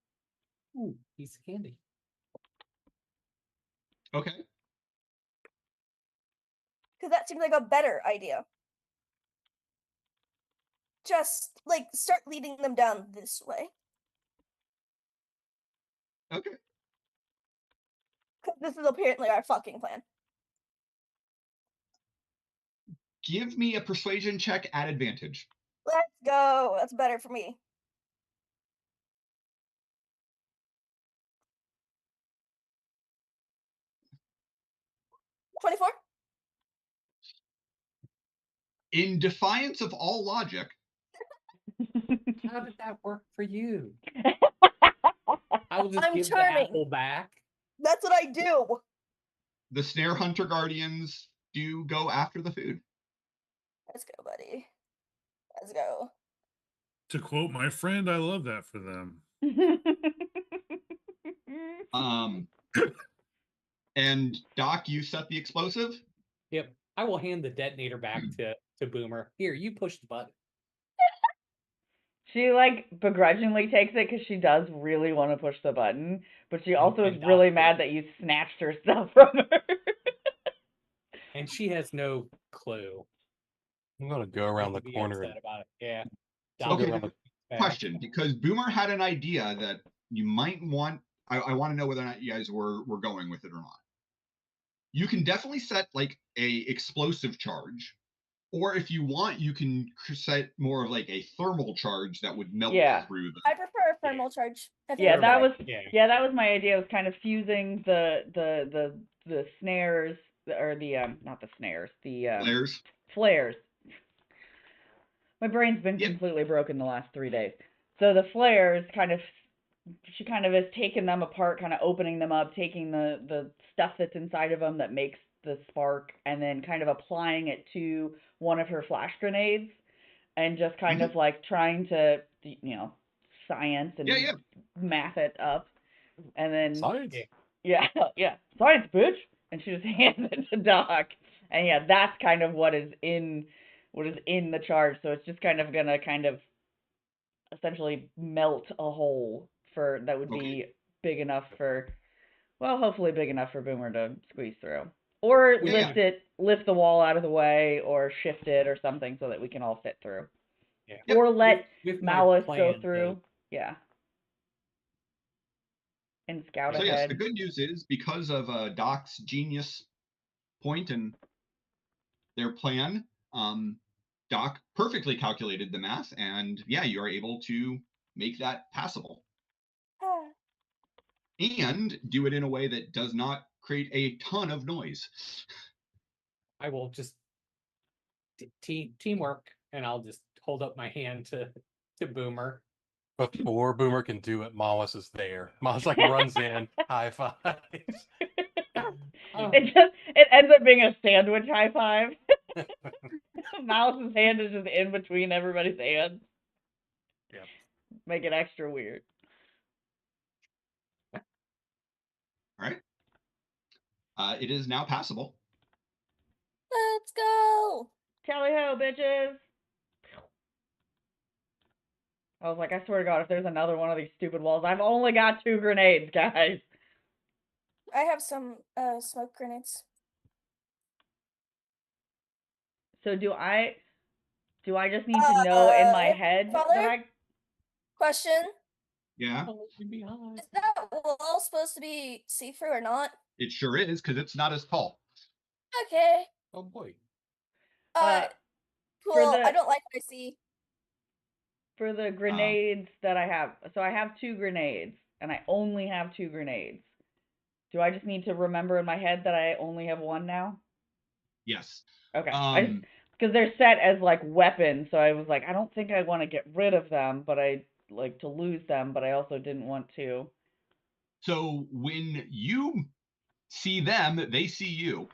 Ooh, piece of candy. Okay. Because that seems like a better idea. Just, like, start leading them down this way. Okay. Because this is apparently our fucking plan. Give me a persuasion check at advantage. Let's go. That's better for me. $24? In defiance of all logic, How did that work for you? I will just I'm give charming. the apple back. That's what I do. the snare hunter guardians do go after the food. Let's go, buddy. Let's go. To quote my friend, I love that for them. And Doc, you set the explosive? Yep. I will hand the detonator back to Boomer. Here, you push the button. She like begrudgingly takes it because she does really want to push the button, but she also and is really Doc mad that you snatched her stuff from her. And she has no clue. I'm gonna go around the to be corner. upset about it. Yeah. So I'll go Okay. around the Question, because Boomer had an idea that you might want. I want to know whether or not you guys were going with it or not. You can definitely set like a explosive charge, or if you want, you can set more of like a thermal charge that would melt through the. I prefer a thermal charge. I think Yeah, it's that better. was that was my idea. Was kind of fusing the snares or the not the snares, the Flares. Flares. My brain's been completely broken the last 3 days. So the flares she kind of has taken them apart, kind of opening them up, taking the stuff that's inside of them that makes the spark, and then kind of applying it to one of her flash grenades and just kind of like trying to, science and Yeah. math it up. And then, Science. yeah, science, bitch. And she just hands it to Doc. And yeah, that's kind of what is in the charge. So it's just kind of gonna essentially melt a hole that would be big enough for, well, hopefully big enough for Boomer to squeeze through. Or lift the wall out of the way, or shift it or something so that we can all fit through. Yeah. Or let with my Malice go plan, through. Yeah. And scout So ahead. yes, the good news is because of Doc's genius point and their plan, Doc perfectly calculated the math, and yeah, you are able to make that passable and do it in a way that does not create a ton of noise. I will just teamwork, and I'll just hold up my hand to Boomer. Before Boomer can do it, Mollis is there. Mollis like runs in, high fives. It ends up being a sandwich high five. Malice's hand is just in between everybody's hands. Yep. Make it extra weird. All right. It is now passable. Let's go. Tally ho, bitches. I was like, I swear to God, if there's another one of these stupid walls, I've only got 2 grenades, guys. I have some smoke grenades. So do I just need to know in my head Father? that I... Question. Yeah, Is that wall supposed to be see-through or not? it sure is, because it's not as tall. Okay. Oh boy. Cool. I don't like what I see. For the grenades that I have, so I have 2 grenades, and I only have 2 grenades. Do I just need to remember in my head that I only have 1 now? Yes. Okay. Because they're set as like weapons, so I was like, I don't think I want to get rid of them, but I like to lose them, but I also didn't want to. So when you see them, they see you.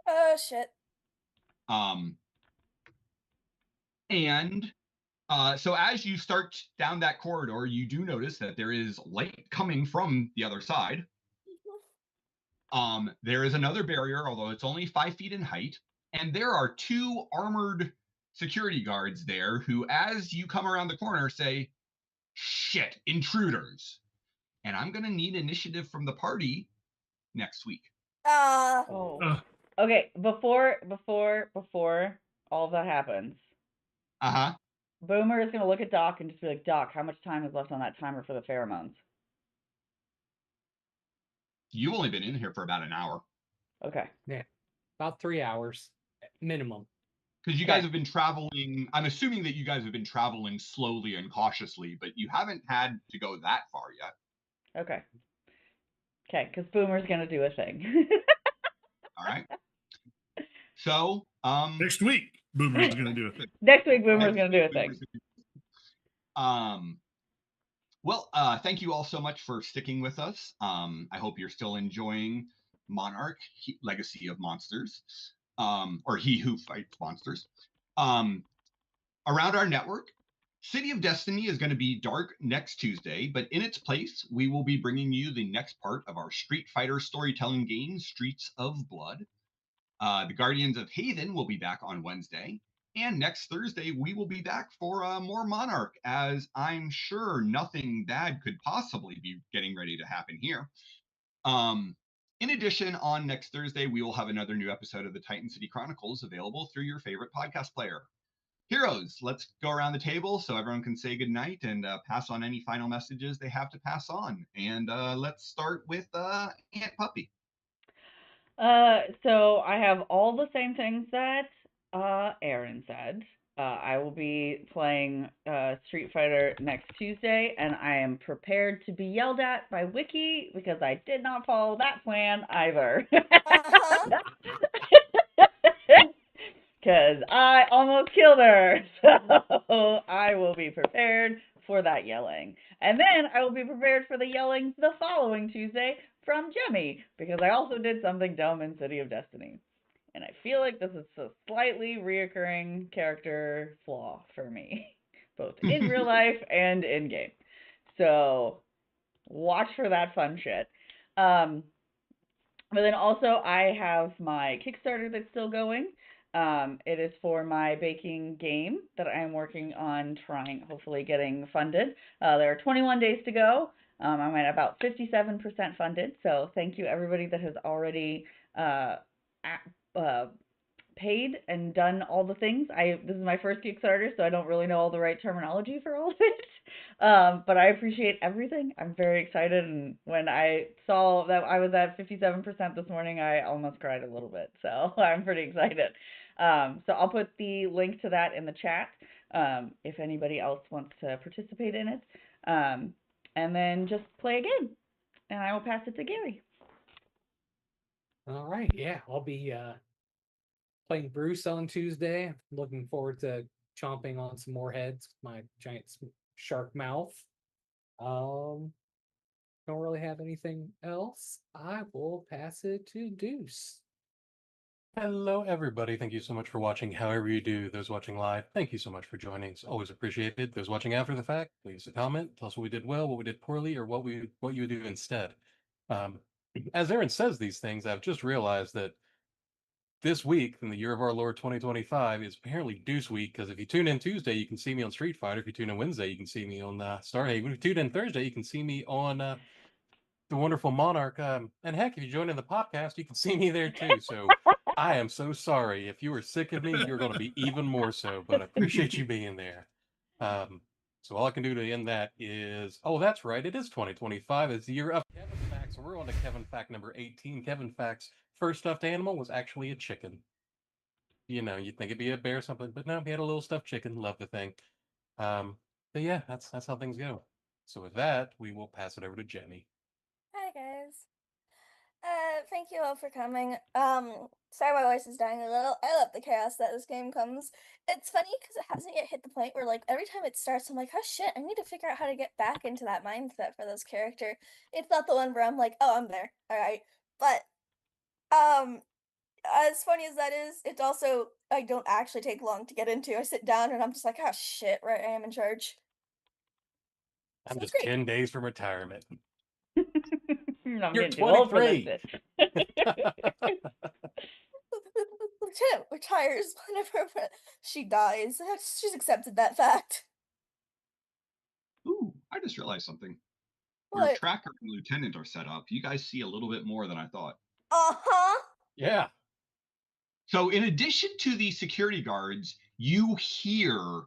Oh shit. And so as you start down that corridor, you do notice that there is light coming from the other side. There is another barrier, although it's only 5 feet in height, and there are 2 armored security guards there who, as you come around the corner, say, "Shit, intruders." And I'm gonna need initiative from the party next week. Okay, before all of that happens, Boomer is gonna look at Doc and just be like, Doc, how much time is left on that timer for the pheromones? You've only been in here for about an hour. Okay. Yeah, about 3 hours minimum. Because you guys have been traveling. I'm assuming that you guys have been traveling slowly and cautiously, but you haven't had to go that far yet. Okay. Okay, because Boomer's gonna do a thing. All right. So, next week, Boomer's gonna do a thing. Next week, Boomer's gonna do a thing. Well, thank you all so much for sticking with us. I hope you're still enjoying Monarch, Legacy of Monsters, or He Who Fights Monsters. Around our network, City of Destiny is going to be dark next Tuesday, but in its place, we will be bringing you the next part of our Street Fighter storytelling game, Streets of Blood. The Guardians of Haven will be back on Wednesday. And next Thursday, we will be back for more Monarch, as I'm sure nothing bad could possibly be getting ready to happen here. In addition, on next Thursday, we will have another new episode of the Titan City Chronicles available through your favorite podcast player. Heroes, let's go around the table so everyone can say goodnight and pass on any final messages they have to pass on. And let's start with Aunt Puppy. So I have all the same things that Aaron said. I will be playing Street Fighter next Tuesday, and I am prepared to be yelled at by Wiki because I did not follow that plan either. Because I almost killed her. So I will be prepared for that yelling. And then I will be prepared for the yelling the following Tuesday from Jemmy, because I also did something dumb in City of Destiny. And I feel like this is a slightly reoccurring character flaw for me, both in real life and in game. So watch for that fun shit. But then also I have my Kickstarter that's still going. It is for my baking game that I'm working on hopefully getting funded. There are 21 days to go. I'm at about 57% funded. So thank you everybody that has already paid and done all the things. This is my first Kickstarter, so I don't really know all the right terminology for all of it. But I appreciate everything. I'm very excited, and when I saw that I was at 57% this morning, I almost cried a little bit. So I'm pretty excited. So I'll put the link to that in the chat if anybody else wants to participate in it. And then just play a game, and I will pass it to Gary. All right, yeah, I'll be playing Bruce on Tuesday. Looking forward to chomping on some more heads with my giant shark mouth. Don't really have anything else. I will pass it to Deuce. Hello, everybody. Thank you so much for watching. However you do, those watching live, thank you so much for joining. It's always appreciated. Those watching after the fact, please comment. Tell us what we did well, what we did poorly, or what you would do instead. As Aaron says these things, I've just realized that this week, in the year of our Lord 2025, is apparently Deuce Week, because if you tune in Tuesday, you can see me on Street Fighter. If you tune in Wednesday, you can see me on Starhaven. If you tune in Thursday, you can see me on the wonderful Monarch. And heck, if you join in the podcast, you can see me there too. So I am so sorry. If you were sick of me, you're going to be even more so, but I appreciate you being there. So all I can do to end that is, oh, that's right. It is 2025. It's the year of Kevin Facts. And we're on to Kevin Fact number 18. Kevin Facts' first stuffed animal was actually a chicken. You know, you'd think it'd be a bear or something, but no, he had a little stuffed chicken. Love the thing. But yeah, that's how things go. So with that, we will pass it over to Jenny. Hi guys. Thank you all for coming. Sorry my voice is dying a little. I love the chaos that this game comes. It's funny because it hasn't yet hit the point where like every time it starts I'm like, oh shit, I need to figure out how to get back into that mindset for this character. It's not the one where I'm like, oh, I'm there. Alright. But as funny as that is, it's also I don't actually take long to get into. I sit down and I'm just like, oh shit, right, I am in charge. I'm So it's just great. 10 days from retirement. I'm You're getting too old for this 23. shit. Lieutenant retires whenever she dies. She's accepted that fact. Ooh, I just realized something. Your What? tracker and lieutenant are set up. You guys see a little bit more than I thought. Uh-huh. Yeah. So in addition to the security guards, you hear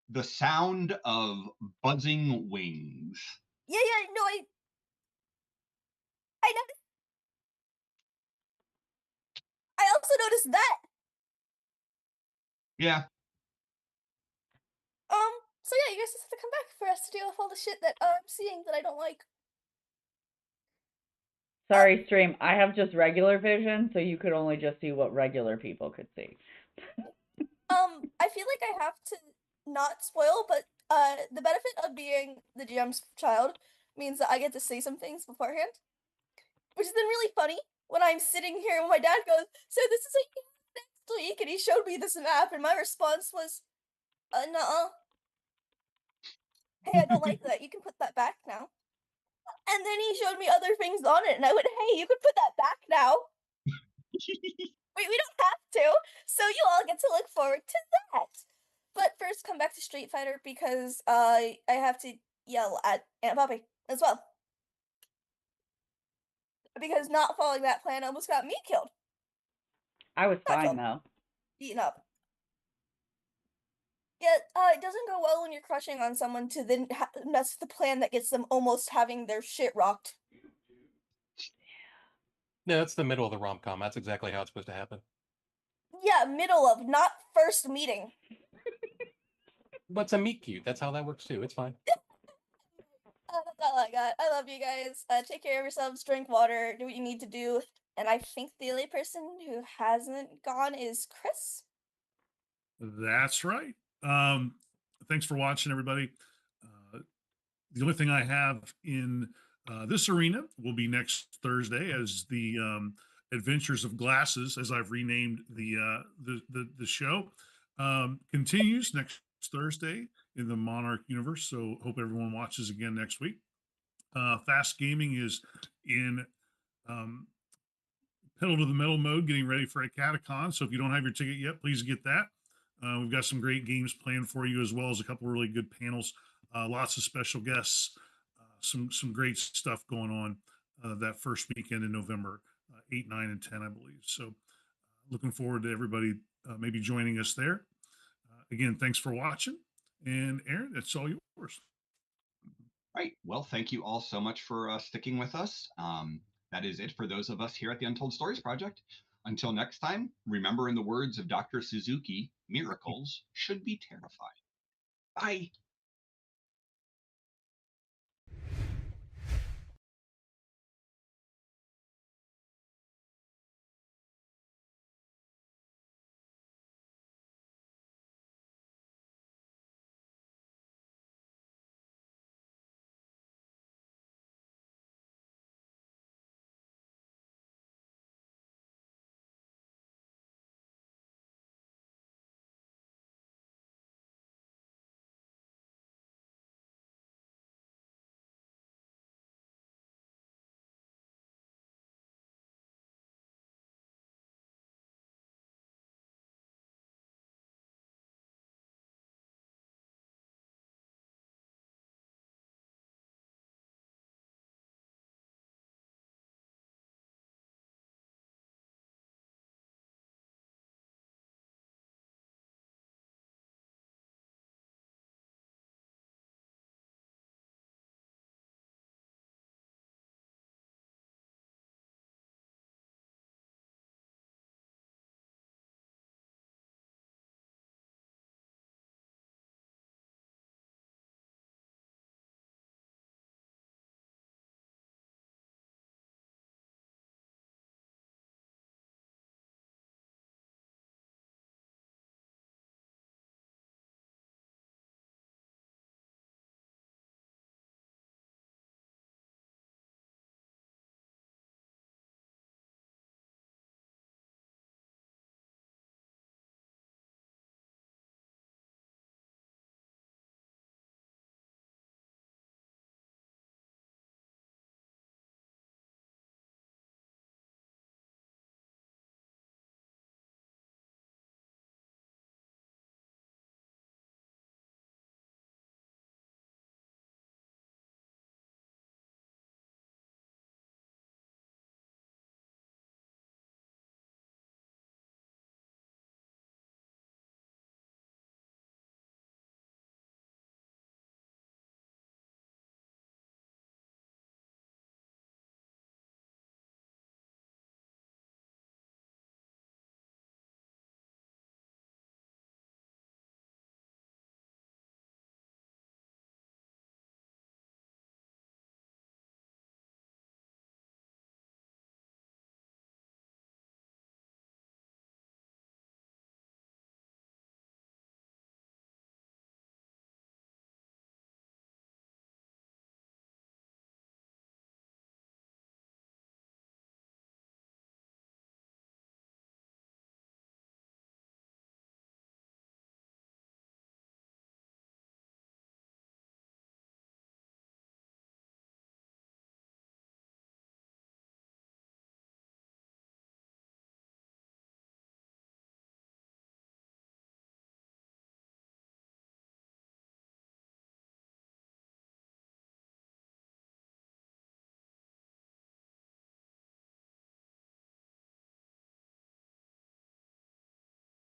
the sound of buzzing wings. Yeah, no, I noticed. I also noticed that. Yeah. So yeah, you guys just have to come back for us to deal with all the shit that I'm seeing that I don't like. Sorry, stream. I have just regular vision, so you could only just see what regular people could see. I feel like I have to not spoil, but the benefit of being the GM's child means that I get to see some things beforehand, which has been really funny when I'm sitting here when my dad goes, so this is what you have next week, and he showed me this map, and my response was, nuh-uh. Hey, I don't like that. You can put that back now. And then he showed me other things on it, and I went, hey, you can put that back now. We don't have to, so you all get to look forward to that. But first, come back to Street Fighter because I have to yell at Aunt Poppy as well. Because not following that plan almost got me killed. I was Not fine killed. though. Eaten up. Yeah, it doesn't go well when you're crushing on someone to then mess with the plan that gets them almost having their shit rocked. No, that's the middle of the rom-com. That's exactly how it's supposed to happen. Yeah, middle of, not first meeting. But it's a meet cute. That's how that works too. It's fine. That's all I got. I love you guys. Take care of yourselves, drink water, do what you need to do. And I think the only person who hasn't gone is Chris. That's right. Thanks for watching, everybody. The only thing I have in this arena will be next Thursday as the Adventures of Glasses, as I've renamed the show, continues next Thursday in the Monarch universe. So hope everyone watches again next week. Fast Gaming is in um, pedal to the metal mode, getting ready for a catacon. So if you don't have your ticket yet, please get that. We've got some great games planned for you, as well as a couple really good panels, lots of special guests, some great stuff going on that first weekend in November, 8, 9, and 10, I believe. So looking forward to everybody maybe joining us there. Again, thanks for watching. And Aaron, it's all yours. Right. Well, thank you all so much for sticking with us. That is it for those of us here at the Untold Stories Project. Until next time, remember, in the words of Dr. Suzuki, miracles should be terrifying. Bye.